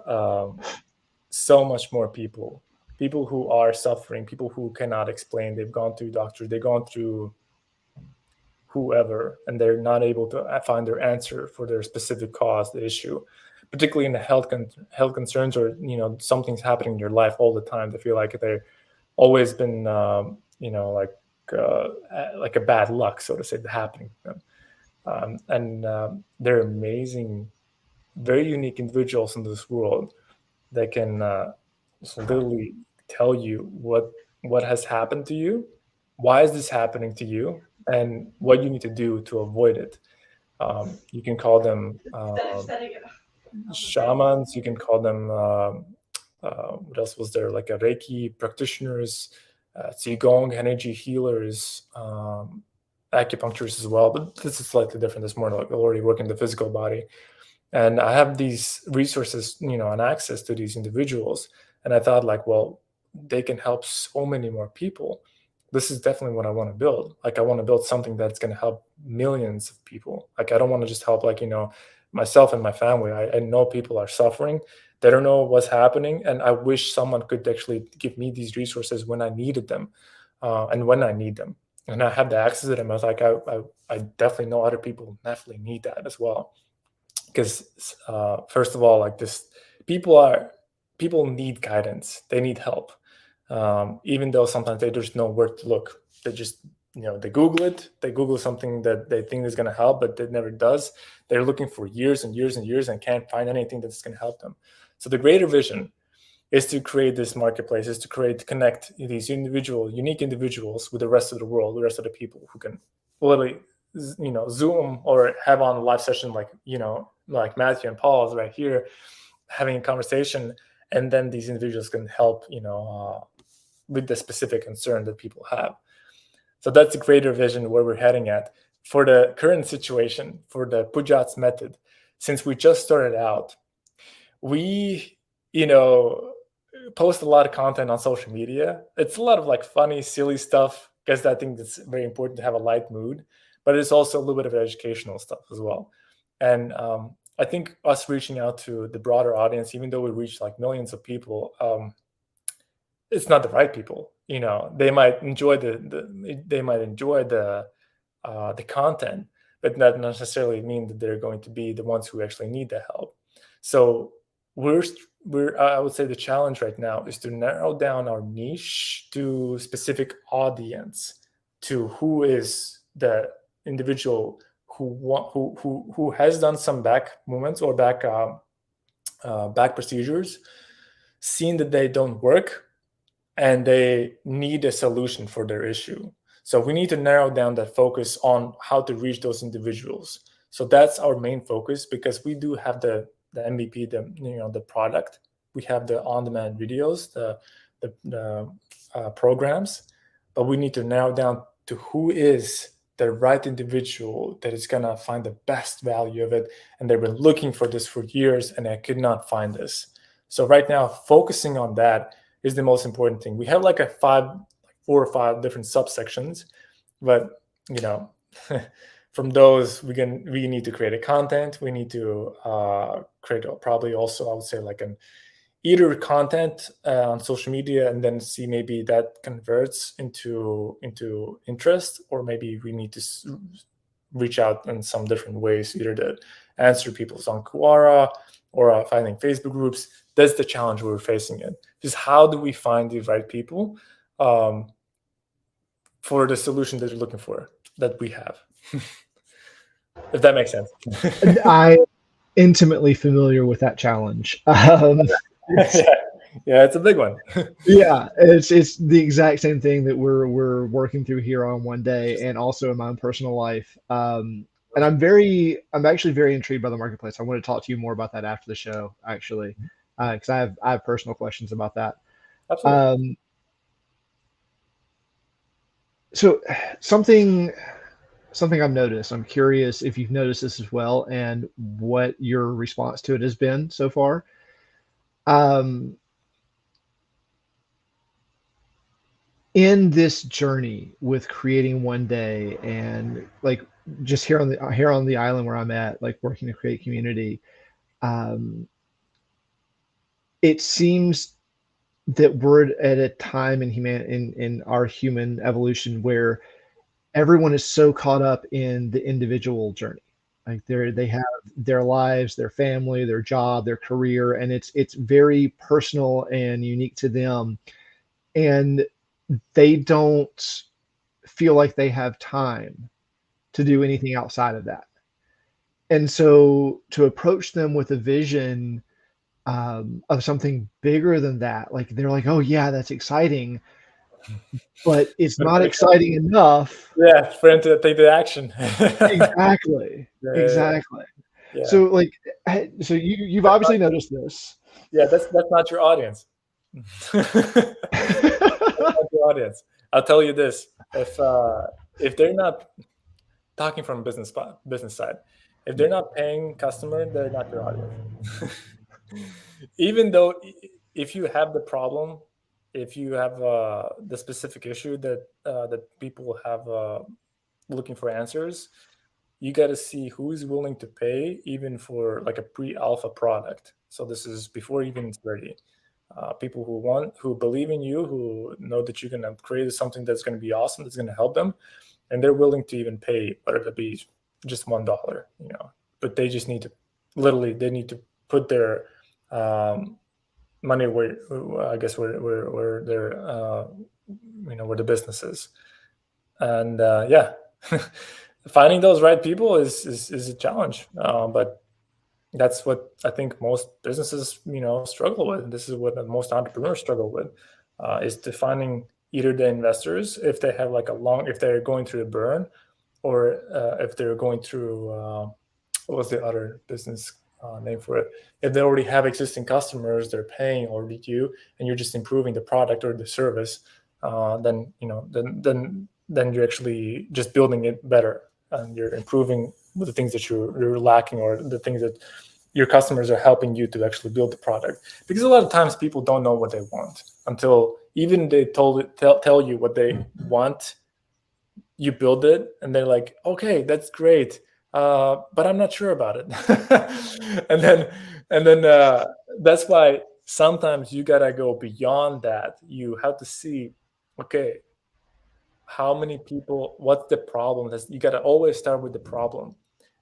so much more people. People who are suffering, people who cannot explain. They've gone through doctors. They've gone through whoever, and they're not able to find their answer for their specific cause, the issue, particularly in the health concerns, or something's happening in your life all the time. They feel like they've always been, like a bad luck, so to say, happening to them. And they're amazing, very unique individuals in this world that can just literally tell you what has happened to you, why is this happening to you, and what you need to do to avoid it. You can call them shamans. You can call them what else was there? Like a Reiki practitioners, Qigong energy healers, acupuncturists as well. But this is slightly different. It's more like already working the physical body. And I have these resources, and access to these individuals. And I thought, like, well, they can help so many more people. This is definitely what I want to build. Like, I want to build something that's going to help millions of people. Like, I don't want to just help, like, myself and my family. I know people are suffering. They don't know what's happening. And I wish someone could actually give me these resources when I needed them, and when I need them. And I have the access to them. I was like, I definitely know other people definitely need that as well. Because first of all, like this, people need guidance. They need help, even though sometimes they just know where to look. They just they Google it. They Google something that they think is going to help, but it never does. They're looking for years and years and years and can't find anything that's going to help them. So the greater vision is to create this marketplace, is to connect these unique individuals with the rest of the world, the rest of the people who can literally, Zoom or have on a live session like Matthew and Paul is right here having a conversation, and then these individuals can help, with the specific concern that people have. So that's a greater vision where we're heading at. For the current situation, for the Pujats method, since we just started out, we, post a lot of content on social media. It's a lot of like funny, silly stuff, because I think it's very important to have a light mood, but it's also a little bit of educational stuff as well. And I think us reaching out to the broader audience, even though we reach like millions of people, it's not the right people. They might enjoy the content, but not necessarily mean that they're going to be the ones who actually need the help. So I would say the challenge right now is to narrow down our niche to specific audience, to who is the individual who has done some back movements or back procedures, seen that they don't work, and they need a solution for their issue. So we need to narrow down that focus on how to reach those individuals. So that's our main focus, because we do have the MVP, the product. We have the on-demand videos, the programs, but we need to narrow down to who is the right individual that is going to find the best value of it. And they've been looking for this for years, and I could not find this. So right now, focusing on that is the most important thing. We have like 4 or 5 different subsections, but from those we need to create a content. We need to create probably also, I would say, like an either content on social media, and then see maybe that converts into interest, or maybe we need to reach out in some different ways, either to answer people's on Quora or finding Facebook groups. That's the challenge we're facing in. Just how do we find the right people for the solution that you're looking for, that we have? If that makes sense. I intimately familiar with that challenge. Yeah, it's a big one. Yeah, it's the exact same thing that we're working through here on One Day, and also in my own personal life. And I'm actually very intrigued by the marketplace. I want to talk to you more about that after the show, actually, because I have personal questions about that. Absolutely. So something I've noticed. I'm curious if you've noticed this as well, and what your response to it has been so far. In this journey with creating One Day, and like just here on the island where I'm at, like working to create community, um, it seems that we're at a time in our human evolution where everyone is so caught up in the individual journey. Like they have their lives, their family, their job, their career, and it's very personal and unique to them. And they don't feel like they have time to do anything outside of that. And so to approach them with a vision of something bigger than that, like they're like, oh yeah, that's exciting. but it's But not for the company, exciting enough. yeah, for him to take the action. Exactly. Yeah, Exactly. yeah, So like, so you've that's not, obviously noticed this. yeah, that's not your audience. Not your audience. I'll tell you this: if they're not talking from business side, if they're not paying customer, they're not your audience. Even though if you have the problem, if you have the specific issue that people have looking for answers, you got to see who's willing to pay even for like a pre-alpha product. So this is before even it's ready. People who believe in you, who know that you're going to create something that's going to be awesome, that's going to help them, and they're willing to even pay whether it be just $1, but they just need to literally they need to put their money where, I guess, where their where the business is. And yeah, finding those right people is a challenge, but that's what I think most businesses struggle with. This is what most entrepreneurs struggle with, is defining either the investors, if they have like if they're going through a burn, or if they're going through what was the other business name for it, if they already have existing customers, they're paying already you, and you're just improving the product or the service, then you're actually just building it better, and you're improving the things that you're lacking, or the things that your customers are helping you to actually build the product. Because a lot of times people don't know what they want until even they tell you what they want. You build it and they're like, okay, that's great, but I'm not sure about it. And then that's why sometimes you gotta go beyond that. You have to see, okay, how many people, what's the problem. You got to always start with the problem,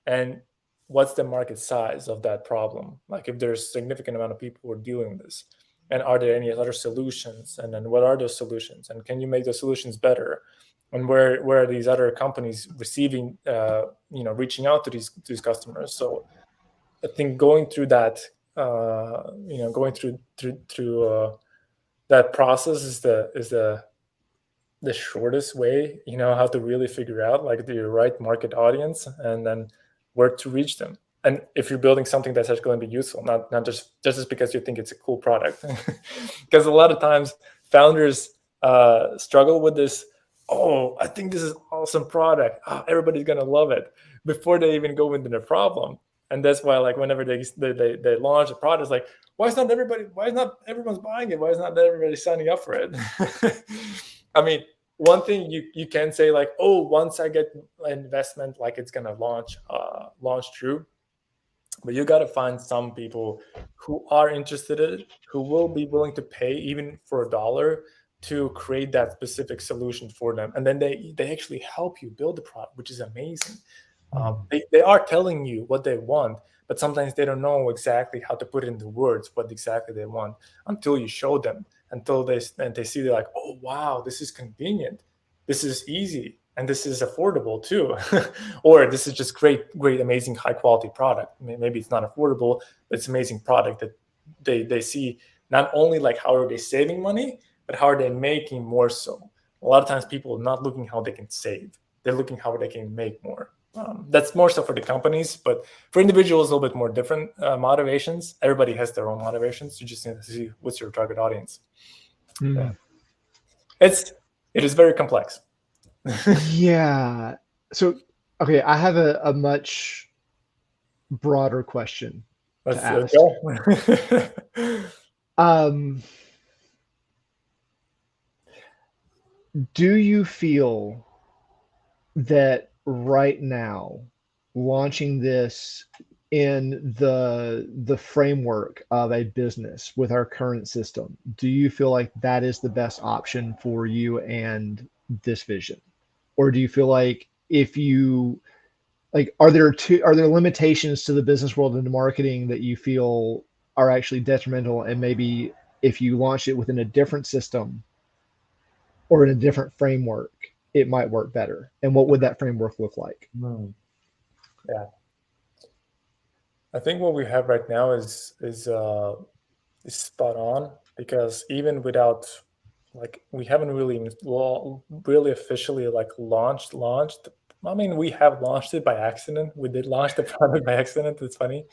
and what's the market size of that problem. Like if there's a significant amount of people who are dealing with this, and are there any other solutions, and then what are those solutions, and can you make those solutions better, and where are these other companies receiving reaching out to these customers. So I think going through that, going through that process is the shortest way, how to really figure out like the right market audience, and then where to reach them. And if you're building something that's actually going to be useful, not just because you think it's a cool product. Because a lot of times founders struggle with this. Oh, I think this is awesome product. Everybody's going to love it, before they even go into the problem. And that's why, like, whenever they launch a product, it's like, why is not everyone's buying it? Why is not everybody signing up for it? I mean, one thing you can say, like, oh, once I get an investment, like it's gonna launch through. But you got to find some people who are interested in it, who will be willing to pay even for $1 to create that specific solution for them, and then they actually help you build the product, which is amazing. They are telling you what they want, but sometimes they don't know exactly how to put it into words what exactly they want, until you show them, until they see, they're like, oh wow, this is convenient, this is easy, and this is affordable too. Or this is just great, amazing, high quality product. Maybe it's not affordable, but it's amazing product that they see, not only like how are they saving money, but how are they making more. So a lot of times people are not looking how they can save, they're looking how they can make more. That's more so for the companies, but for individuals, a little bit more different motivations. Everybody has their own motivations. You just need to see what's your target audience. Yeah. Mm. It is very complex. Yeah. So, okay, I have a much broader question to Let's ask. go. Um, do you feel that right now, launching this in the framework of a business with our current system, do you feel like that is the best option for you and this vision? Or do you feel like, if you like, are there limitations to the business world and the marketing that you feel are actually detrimental, and maybe if you launch it within a different system or in a different framework, it might work better? And what would that framework look like? Yeah, I think what we have right now is spot on, because even without like we haven't really really officially like launched. I mean, we have launched it by accident. We did launch the product by accident. It's funny.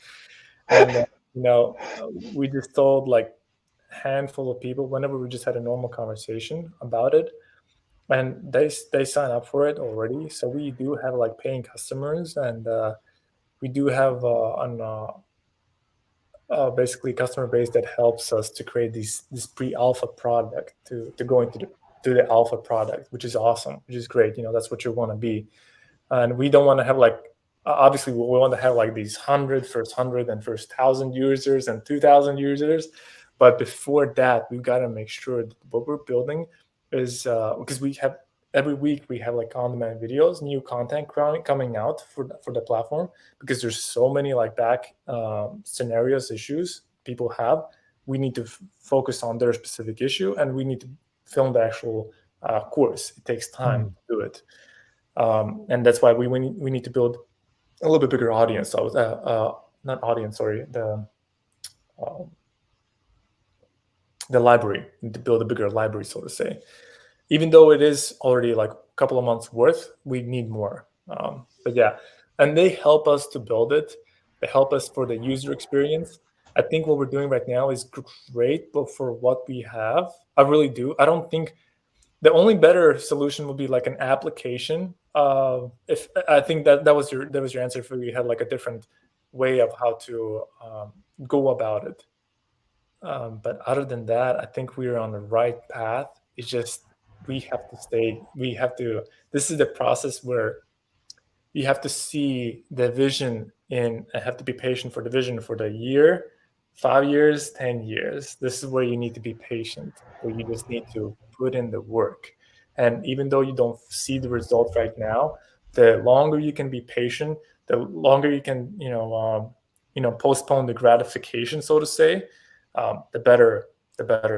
And we just told like handful of people whenever we just had a normal conversation about it, and they sign up for it already. So we do have like paying customers, and we do have an basically customer base that helps us to create this pre-alpha product to go into the alpha product, which is awesome, which is great. That's what you want to be. And we don't want to have like, obviously we want to have like these 100 and first 1,000 users and 2,000 users. But before that, we've got to make sure that what we're building is because we have every week we have like on-demand videos, new content coming out for the platform, because there's so many like back scenarios, issues people have. We need to focus on their specific issue, and we need to film the actual course. It takes time Hmm. to do it. And that's why we need to build a little bit bigger audience. So, not audience, sorry, uh, the library. We need to build a bigger library, so to say. Even though it is already like a couple of months worth, we need more. But yeah, and they help us to build it. They help us for the user experience. I think what we're doing right now is great, but for what we have, I really do. I don't think the only better solution would be like an application. If I think that was your answer. If we had like a different way of how to go about it. But other than that, I think we're on the right path. It's just we have to stay. We have to. This is the process where you have to see the vision in. I have to be patient for the vision for the year, 5 years, 10 years. This is where you need to be patient. Where you just need to put in the work. And even though you don't see the result right now, the longer you can be patient, the longer you can, postpone the gratification, so to say, the better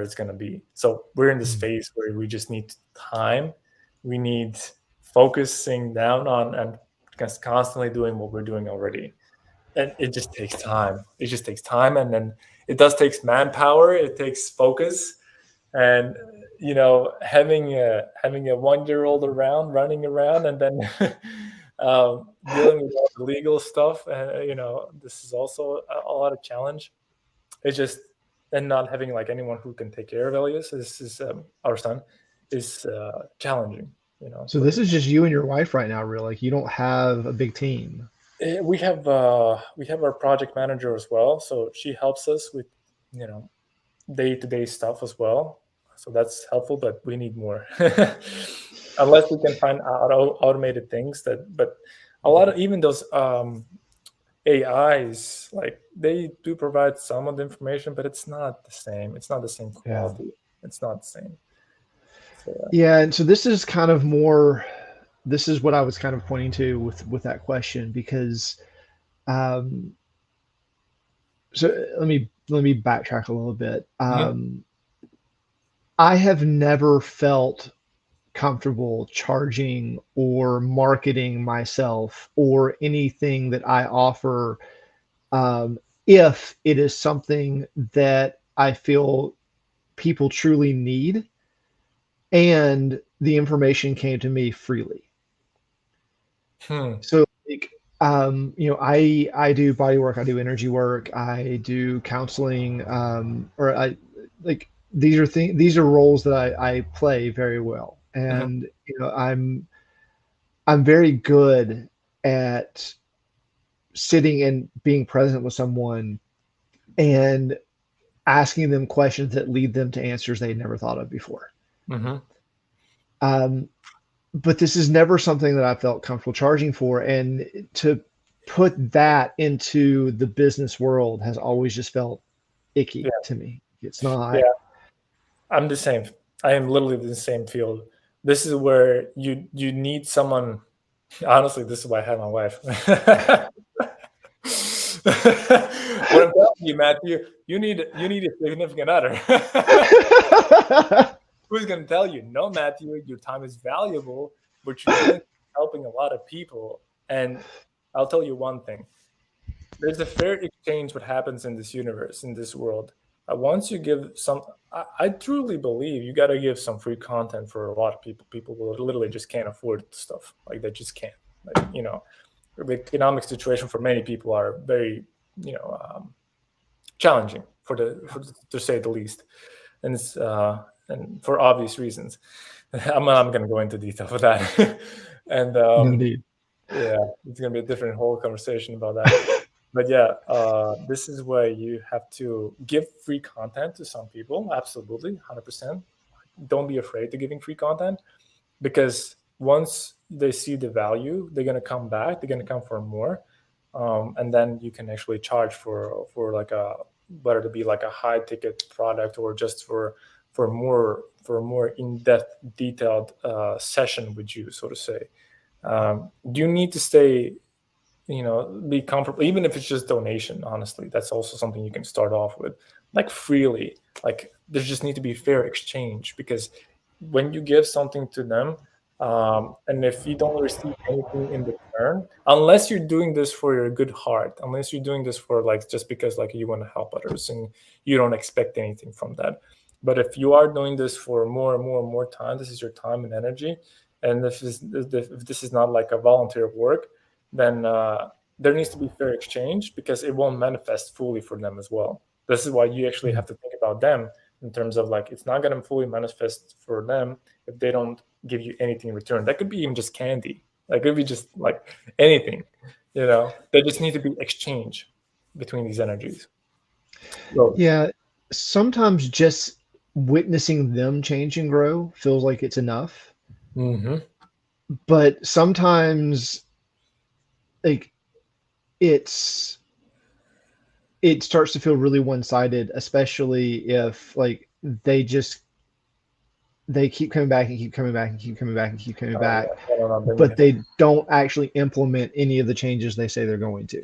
it's going to be. So we're in this Hmm. phase where we just need time. We need focusing down on and just constantly doing what we're doing already. And it just takes time. It just takes time, and then it does takes manpower. It takes focus, and having a 1-year-old around running around, and then dealing with all the legal stuff, and this is also a lot of challenge. It's just, and not having like anyone who can take care of Elias, this is our son, is challenging. So For this is just you and your wife right now, real. Like you don't have a big team. we have our project manager as well, so she helps us with you know day-to-day stuff as well. So that's helpful, but we need more. Unless we can find automated things but a lot of even those AIs, like they do provide some of the information, but it's not the same. It's not the same Yeah. quality. It's not the same. So Yeah, and so this is kind of more. This is what I was kind of pointing to with that question because um, so let me backtrack a little bit. mhm, I have never felt comfortable charging or marketing myself or anything that I offer if it is something that I feel people truly need and the information came to me freely. hmm, So like I do body work, I do energy work, I do counseling, or I like these are roles that I play very well. mhm, And I'm very good at sitting and being present with someone and asking them questions that lead them to answers they'd never thought of before. mhm. Um, but this is never something that I felt comfortable charging for. And to put that into the business world has always just felt icky Yeah, to me. It's not. yeah. I'm the same. I am literally the same field. This is where you need someone. Honestly, this is why I had my wife. What I'm telling you, Matthew, you need a significant other. Who's going to tell you, no, Matthew, your time is valuable, but you're going to be helping a lot of people. And I'll tell you one thing: there's a fair exchange what happens in this universe, in this world. once you give some, I truly believe you got to give some free content for a lot of people. People will literally just can't afford stuff, like they just can't. Like, the economic situation for many people are very, challenging to say the least, and it's and for obvious reasons. I'm going to go into detail for that, and Indeed. yeah, it's going to be a different whole conversation about that. But yeah, this is where you have to give free content to some people. Absolutely, 100%. Don't be afraid to giving free content, because once they see the value, they're going to come back. They're going to come for more, and then you can actually charge for like a, whether it be like a high ticket product or just for a more in-depth detailed session with you, so to say. You need to stay, be comfortable, even if it's just donation. Honestly, that's also something you can start off with, like freely. Like there just need to be fair exchange, because when you give something to them, and if you don't receive anything in return, unless you're doing this for your good heart, unless you're doing this for like just because like you want to help others and you don't expect anything from that. But if you are doing this for more and more and more time, this is your time and energy, and if this is not like a volunteer work, then there needs to be fair exchange, because it won't manifest fully for them as well. This is why you actually have to think about them in terms of like, it's not going to fully manifest for them if they don't give you anything in return. That could be even just candy. That could be just like anything. There just need to be exchange between these energies. So, Yeah, sometimes just witnessing them change and grow feels like it's enough, mm-hmm. but sometimes like it's it starts to feel really one-sided, especially if like they keep coming back and keep coming back and keep coming back and keep coming Oh back, yeah, I don't know, bringing but it. they don't actually implement any of the changes they say they're going to.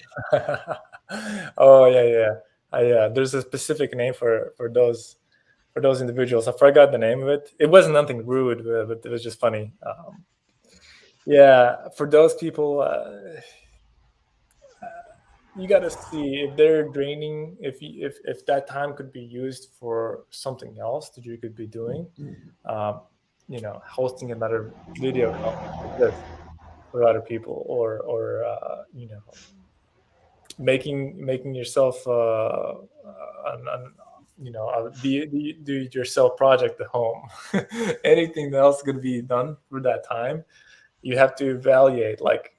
Oh yeah, yeah, yeah. There's a specific name for those individuals. I forgot the name of it. It wasn't nothing rude, but it was just funny. Yeah, for those people, you got to see if they're draining. If that time could be used for something else that you could be doing, hosting another video conference like this for other people, or making yourself an do it yourself project at home. Anything else could be done for that time. You have to evaluate, like,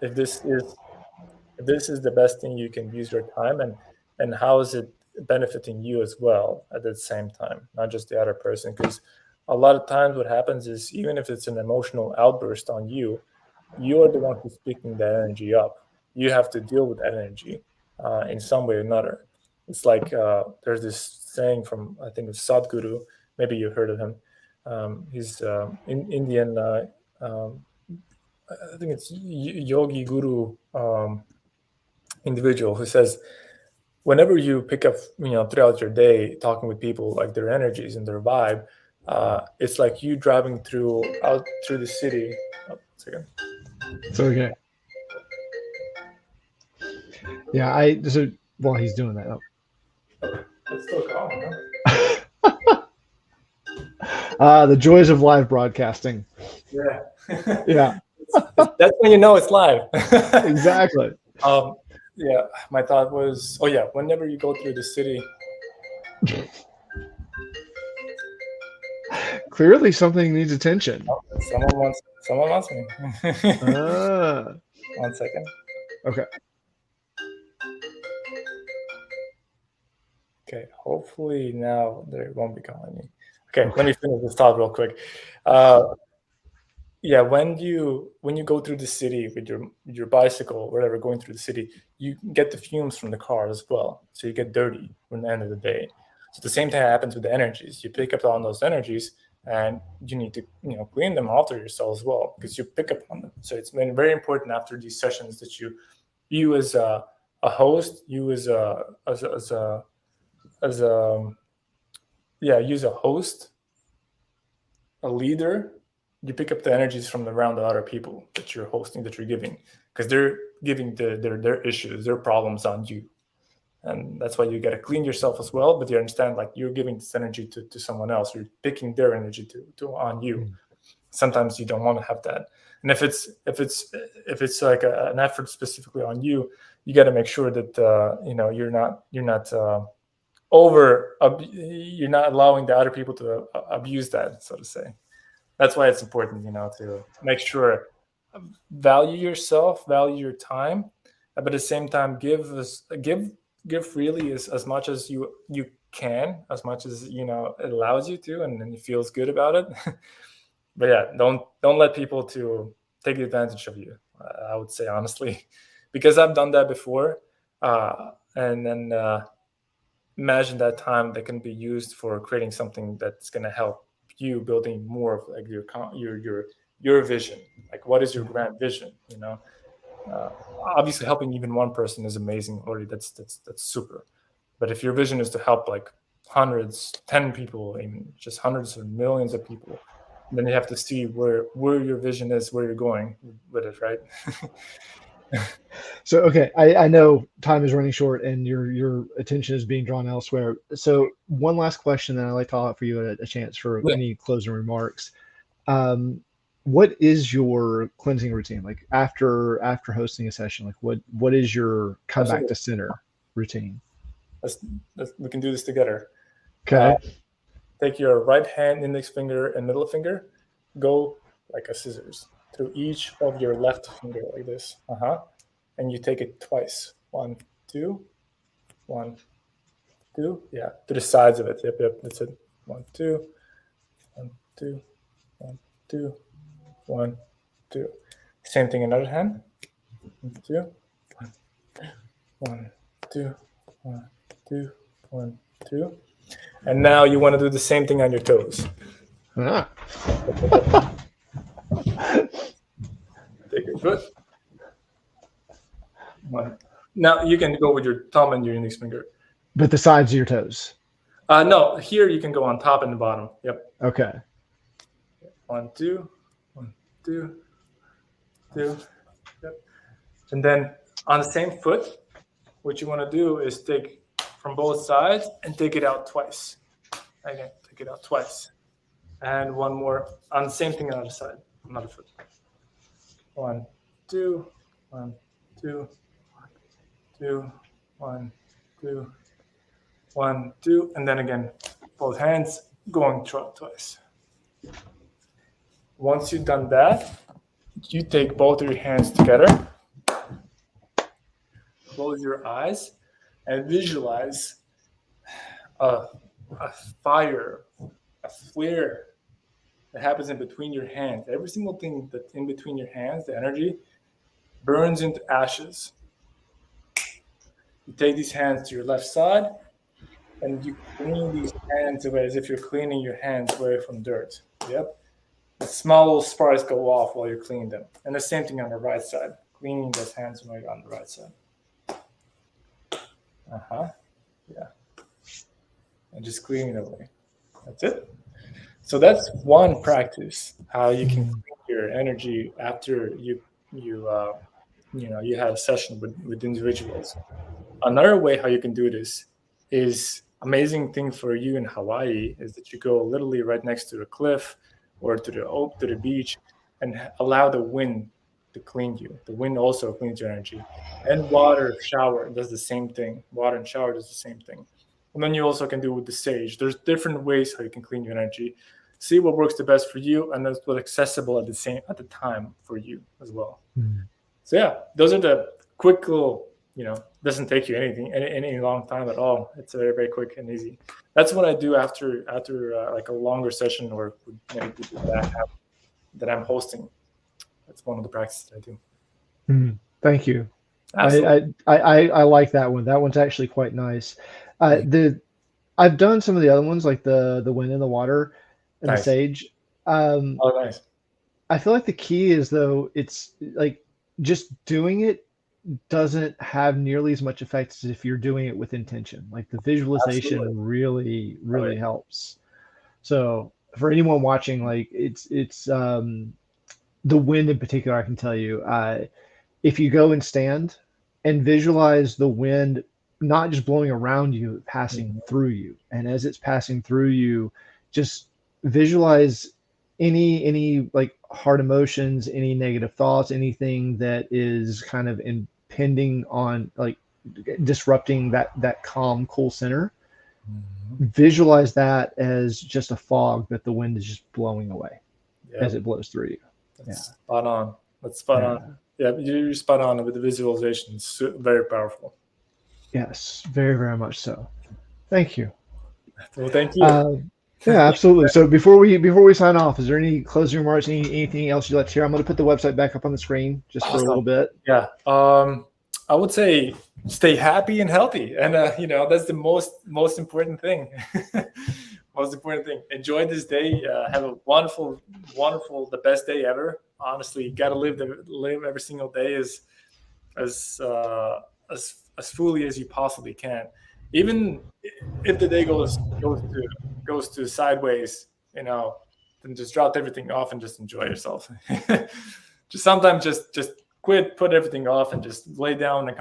if this is the best thing you can use your time, and how is it benefiting you as well at the same time, not just the other person. Because a lot of times what happens is, even if it's an emotional outburst on you, you are the one who's picking that energy up. You have to deal with that energy in some way or another. It's like, there's this saying from, I think, it's Sadhguru. Maybe you heard of him. He's in Indian. Um, I think it's Yogi Guru individual, who says, whenever you pick up, throughout your day, talking with people, like their energies and their vibe, it's like you driving out through the city. Oh, second. It's okay. Yeah, so while he's doing that. It's still calm, huh? The joys of live broadcasting. Yeah. Yeah, That's when you know it's live. exactly. um, yeah, my thought was, oh yeah, whenever you go through the city. Clearly, something needs attention. Oh, someone wants me. Ah, 1 second. okay. Okay, hopefully now they won't be calling me. Okay, let me finish this thought real quick. Yeah, when you go through the city with your bicycle or whatever, going through the city, you get the fumes from the car as well, so you get dirty from the end of the day. So the same thing happens with the energies. You pick up on those energies, and you need to clean them after yourself as well, because you pick up on them. So it's been very important after these sessions that you as a host, you as a yeah, use a host, a leader. You pick up the energies from around the other people that you're hosting, that you're giving, because they're giving their issues, their problems on you. And that's why you got to clean yourself as well. But you understand, like, you're giving this energy to someone else. You're picking their energy to on you. Sometimes you don't want to have that. And if it's like an effort specifically on you, you got to make sure that you're not allowing the other people to abuse that, so to say. That's why it's important, to make sure, value yourself, value your time, but at the same time give freely as much as you can, as much as it allows you to, and then it feels good about it. But yeah, don't let people to take advantage of you. I would say, honestly, because I've done that before, and then imagine that time that can be used for creating something that's going to help you building more of like your vision. Like, what is your grand vision? Uh, Obviously, helping even one person is amazing already. That's super. But if your vision is to help like hundreds, 10 people, even just hundreds or millions of people, then you have to see where your vision is, where you're going with it, right? So okay, I know time is running short and your attention is being drawn elsewhere. So one last question, and I'd like to offer you a chance for Yeah, any closing remarks. Um, what is your cleansing routine like after hosting a session? Like what is your come back absolutely. to center routine? We can do this together. Uh, Okay. Take your right hand, index finger, and middle finger. Go like a scissors through each of your left finger like this. And you take it twice. One, two, one, two. Yeah, to the sides of it. Yep. That's it. One, two, one, two, one, two, one, two. Same thing in other hand. One, two, one, two, one, two, one, two. And now you want to do the same thing on your toes. Ah. Take your foot. One. Now you can go with your thumb and your index finger. But the sides of your toes. No, here you can go on top and the bottom. Yep. Okay. One, two, one, two, two. Yep. And then on the same foot, what you want to do is take from both sides and take it out twice. Again, take it out twice. And one more on the same thing on the other side, another foot. One, two, one, two, one, two, one, two, one, two, and then again, both hands going twice. Once you've done that, you take both of your hands together, close your eyes, and visualize a fire, a flare that happens in between your hands. Every single thing that's in between your hands, the energy, burns into ashes. You take these hands to your left side, and you clean these hands away as if you're cleaning your hands away from dirt. Yep. The small little sparks go off while you're cleaning them. And the same thing on the right side, cleaning those hands away on the right side. Yeah. And just cleaning it away. That's it. So that's one practice, how you can clean your energy after you had a session with individuals. Another way how you can do this is amazing thing for you in Hawaii is that you go literally right next to the cliff or to the beach and allow the wind to clean you. The wind also cleans your energy. And water shower does the same thing. Water and shower does the same thing. And then you also can do with the sage. There's different ways how you can clean your energy. See what works the best for you, and that's what's accessible at the time for you as well. So yeah, those are the quick little, doesn't take you any long time at all. It's very, very quick and easy. That's what I do after like a longer session or with many people that I'm hosting. That's one of the practices I do. Thank you. Absolutely. I like that one. That one's actually quite nice. I've done some of the other ones like the wind and the water and the Nice. sage. Um, Oh, nice. I feel like the key is though it's like just doing it doesn't have nearly as much effect as if you're doing it with intention. Like the visualization Absolutely. Oh, really yeah. helps. So for anyone watching, like it's the wind in particular, I can tell you, if you go and stand and visualize the wind not just blowing around you, passing Mhm. through you. And as it's passing through you, just visualize any like hard emotions, any negative thoughts, anything that is kind of impending on like disrupting that calm, cool center. Mhm. Visualize that as just a fog that the wind is just blowing away as Yep, it blows through you. that's Yeah. spot on. That's spot on. Yeah. Yeah, you're spot on with the visualization. It's very powerful. Yes. Very, very much so. Thank you. Well, thank you. Uh, yeah, absolutely. So before we sign off, is there any closing remarks? Anything else you'd like to share? I'm going to put the website back up on the screen just for a Awesome. little bit. Yeah. I would say stay happy and healthy, and that's the most important thing. Most important thing. Enjoy this day. Have a wonderful, the best day ever. Honestly, you gotta live every single day as uh, as fully as you possibly can. Even if the day goes to sideways, then just drop everything off and just enjoy yourself. Just sometimes just quit, put everything off, and just lay down and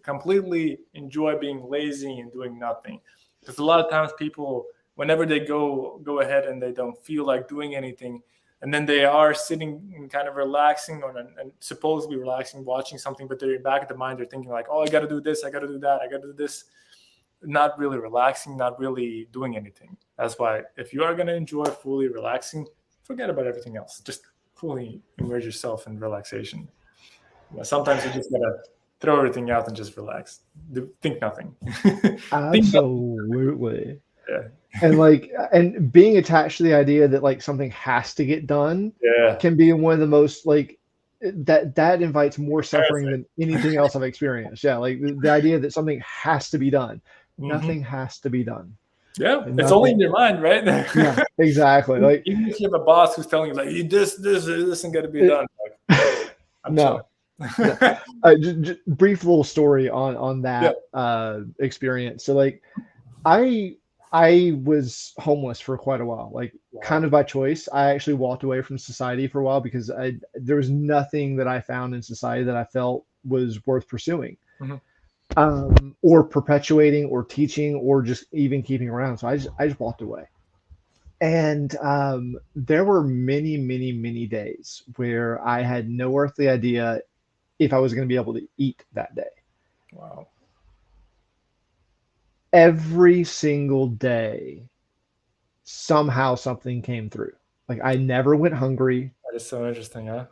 completely enjoy being lazy and doing nothing. Because a lot of times people, whenever they go ahead and they don't feel like doing anything, and then they are sitting and kind of relaxing and supposedly relaxing, watching something, but they're back at the mind, they're thinking like, oh, I got to do this, I got to do that, I got to do this. Not really relaxing, not really doing anything. That's why if you are going to enjoy fully relaxing, forget about everything else. Just fully immerse yourself in relaxation. Sometimes you just gotta throw everything out and just relax. Think nothing. Think nothing. Absolutely. Yeah. And being attached to the idea that like something has to get done Yeah. can be one of the most like that invites more suffering Perfect. than anything else I've experienced. Yeah, like the idea that something has to be done. Hmm. Nothing has to be done. Yeah. And It's only in nothing. your mind, right? Yeah, exactly. Like Even if you have a boss who's telling you like this isn't gonna be it, done, like, I'm chilling. no, no. Brief little story on Yeah. that experience. So like I I was homeless for quite a while, like kind Wow. of by choice. I actually walked away from society for a while because there was nothing that I found in society that I felt was worth pursuing, Hmm. or perpetuating, or teaching, or just even keeping around. So I just walked away. And there were many, many, many days where I had no earthly idea if I was going to be able to eat that day. Wow. Every single day, somehow something came through. Like I never went hungry. That is so interesting, huh?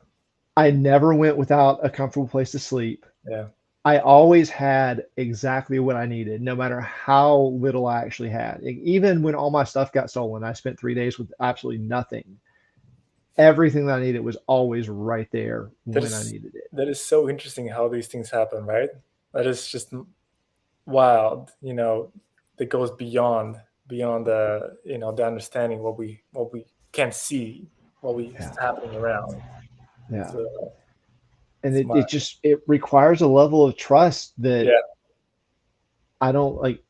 I never went without a comfortable place to sleep. Yeah. I always had exactly what I needed, no matter how little I actually had. Even when all my stuff got stolen, I spent 3 days with absolutely nothing. Everything that I needed was always right there That when I is needed it. that is so interesting how these things happen, right? That is just wild, that goes beyond the understanding what we can't see, what we Yeah, happening around. yeah. So And it's my it requires a level of trust that yeah. I don't like.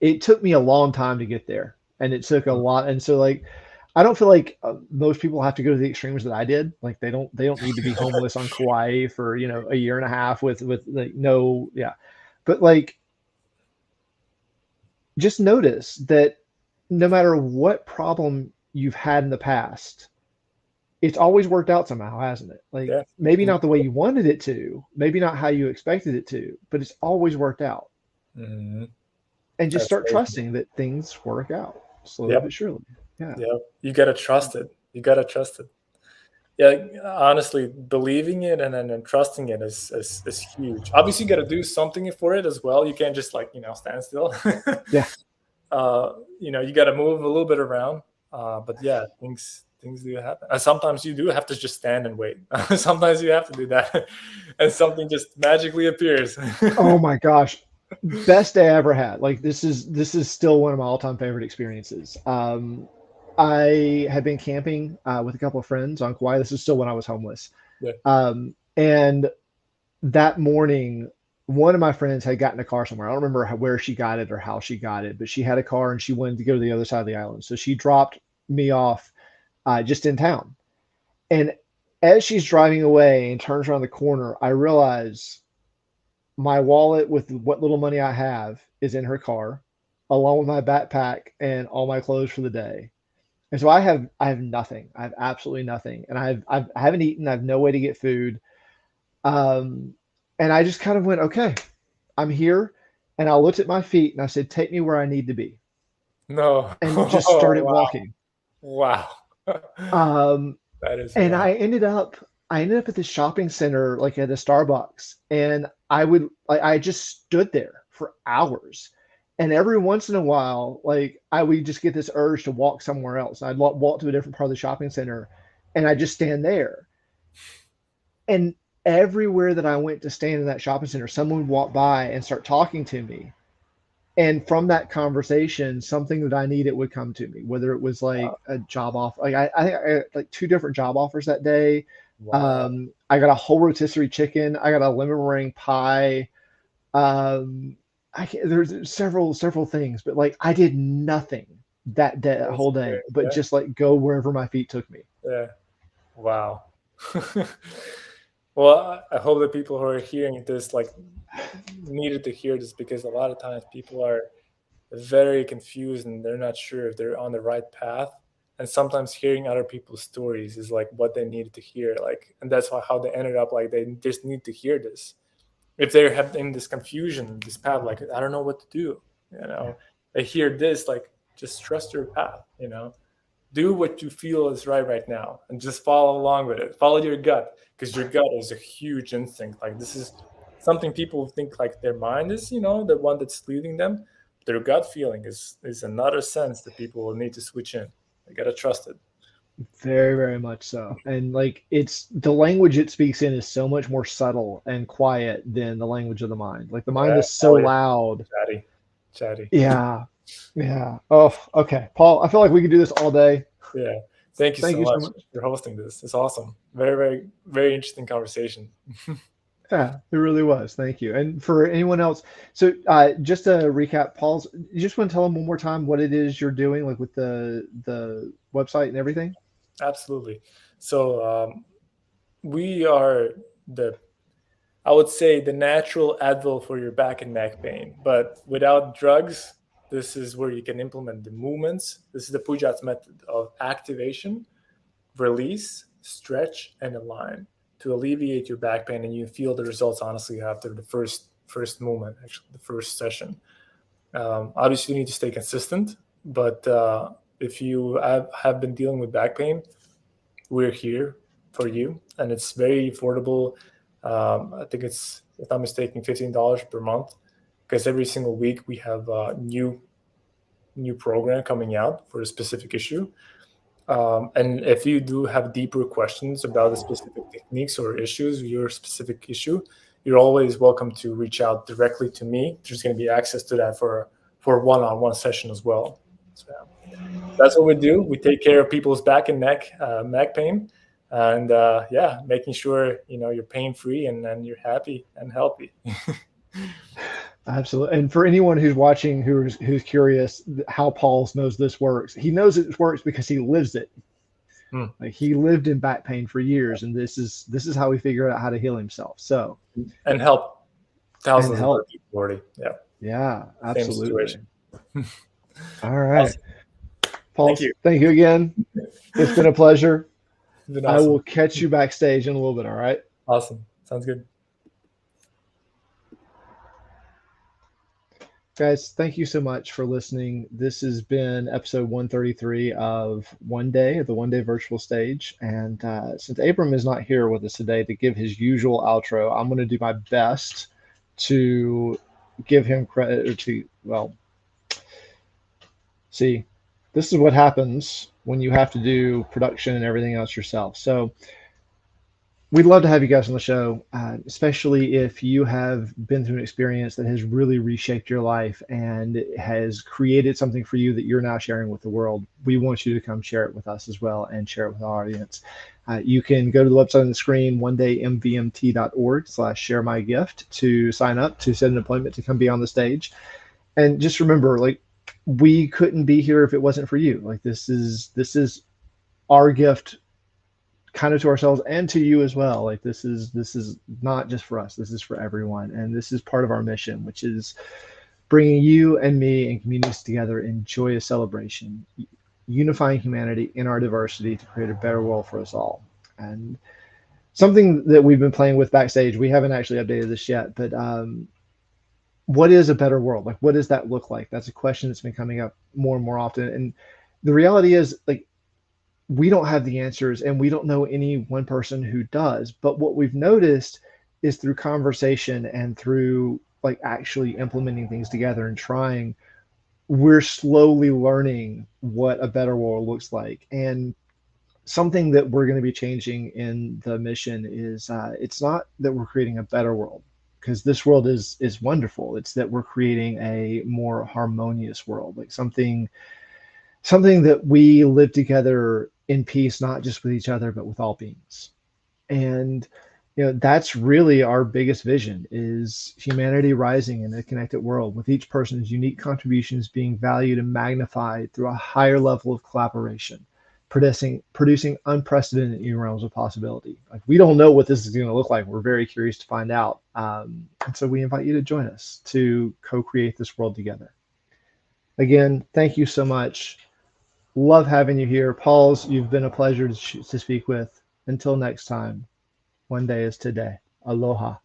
It took me a long time to get there, and it took a lot. And so like I don't feel like most people have to go to the extremes that I did. Like they don't need to be homeless on Kauai for a year and a half with like no, yeah. But like just notice that no matter what problem you've had in the past, it's always worked out somehow, hasn't it? Like Yeah. maybe not the way you wanted it to, maybe not how you expected it to, but it's always worked out. Hmm. And just That's start very trusting that things work out slowly Yep. but surely. Yeah. Yep. You gotta trust it. You gotta trust it. Yeah, honestly, believing it and then trusting it is huge. Obviously, you got to do something for it as well. You can't just like stand still. Yeah. You got to move a little bit around. But yeah, things do happen. And sometimes you do have to just stand and wait. Sometimes you have to do that, and something just magically appears. Oh my gosh. Best day I ever had. Like this is still one of my all-time favorite experiences. I had been camping with a couple of friends on Kauai. This is still when I was homeless. Yeah. And that morning, one of my friends had gotten a car somewhere. I don't remember where she got it or how she got it, but she had a car and she wanted to go to the other side of the island. So she dropped me off just in town. And as she's driving away and turns around the corner, I realize My wallet with what little money I have is in her car, along with my backpack and all my clothes for the day. And so I have nothing. I have absolutely nothing, and I haven't eaten. I have no way to get food. Um, and I just kind of went, okay, I'm here, and I looked at my feet and I said, take me where I need to be, No. and just started Oh, walking. wow. Wow. Um, That is and wild. I ended up at the shopping center, like at a Starbucks, and I just stood there for hours. And every once in a while, like I would just get this urge to walk somewhere else. I'd walk to a different part of the shopping center, and I just stand there. And everywhere that I went to stand in that shopping center, someone would walk by and start talking to me. And from that conversation, something that I needed would come to me, whether it was like a job offer. Like I had like two different job offers that day. Wow. I got a whole rotisserie chicken. I got a lemon meringue pie. Um, there's several things, but like I did nothing that That's whole day, great. but Yeah. just like go wherever my feet took me. Yeah. Wow. Well, I hope that people who are hearing this like needed to hear this, because a lot of times people are very confused and they're not sure if they're on the right path. And sometimes hearing other people's stories is like what they needed to hear. Like, and that's how they ended up like they just need to hear this. If they have in this confusion, this path, like I don't know what to do, you know, they hear this, like just trust your path, do what you feel is right now and just follow along with it. Follow your gut, because your gut is a huge instinct. Like this is something people think like their mind is, the one that's leading them. Their gut feeling is another sense that people will need to switch in. They gotta trust it. Very, very much so. And like it's the language it speaks in is so much more subtle and quiet than the language of the mind. Like the mind Yeah. is so Oh yeah. loud. Chatty. Chatty. Yeah. Yeah. Oh, okay. Paul, I feel like we could do this all day. Yeah. Thank you Thank so you so much much. for hosting this. It's awesome. Very, very, very interesting conversation. Yeah, it really was. Thank you. And for anyone else, so just to recap, Paul's, you just want to tell them one more time what it is you're doing, like with the website and everything? Absolutely. So we are the I would say the natural Advil for your back and neck pain, but without drugs. This is where you can implement the movements. This is the Pujats method of activation, release, stretch, and align to alleviate your back pain, and you feel the results honestly after the first movement, actually the first session. Obviously, you need to stay consistent, but if you have been dealing with back pain, we're here for you, and it's very affordable. I think it's, if I'm mistaken, $15 per month, because every single week we have a new program coming out for a specific issue. And if you do have deeper questions about the specific techniques or issues, your specific issue, you're always welcome to reach out directly to me. There's going to be access to that for a one-on-one session as well. So that's what we do. We take care of people's back and neck pain, and yeah, making sure you're pain free and you're happy and healthy. Absolutely. And for anyone who's watching who's curious how Paul's knows this works, he knows it works because he lives it. Hmm. Like he lived in back pain for years, and this is how he figured out how to heal himself. So And help and thousands of other help. people already. Yeah, Yeah, same absolutely. situation. All right. Awesome. Paul, Thank you. thank you again. It's been a pleasure. It's been I will awesome. catch you backstage in a little bit, all right? Awesome. Sounds good. Guys, thank you so much for listening. This has been episode 133 of One Day, the One Day Virtual Stage. And since Abram is not here with us today to give his usual outro, I'm going to do my best to give him credit or to, well, see, this is what happens when you have to do production and everything else yourself. So, we'd love to have you guys on the show, especially if you have been through an experience that has really reshaped your life and has created something for you that you're now sharing with the world. We want you to come share it with us as well and share it with our audience. You can go to the website on the screen, onedaymvmt.org/share my gift to sign up, to set an appointment to come be on the stage. And just remember, like, we couldn't be here if it wasn't for you. Like, this is our gift kind of to ourselves and to you as well. Like this is not just for us. This is for everyone, and this is part of our mission, which is bringing you and me and communities together in joyous celebration, unifying humanity in our diversity to create a better world for us all. And something that we've been playing with backstage, we haven't actually updated this yet, but what is a better world? Like, what does that look like? That's a question that's been coming up more and more often. And the reality is, like, we don't have the answers and we don't know any one person who does. But what we've noticed is through conversation and through like actually implementing things together and trying, we're slowly learning what a better world looks like. And something that we're going to be changing in the mission is it's not that we're creating a better world, because this world is wonderful. It's that we're creating a more harmonious world, like something that we live together in peace, not just with each other, but with all beings. And that's really our biggest vision, is humanity rising in a connected world with each person's unique contributions being valued and magnified through a higher level of collaboration, producing unprecedented new realms of possibility. Like, we don't know what this is going to look like. We're very curious to find out. And so we invite you to join us to co-create this world together. Again, thank you so much. Love having you here. Pauls, you've been a pleasure to speak with. Until next time, one day is today. Aloha.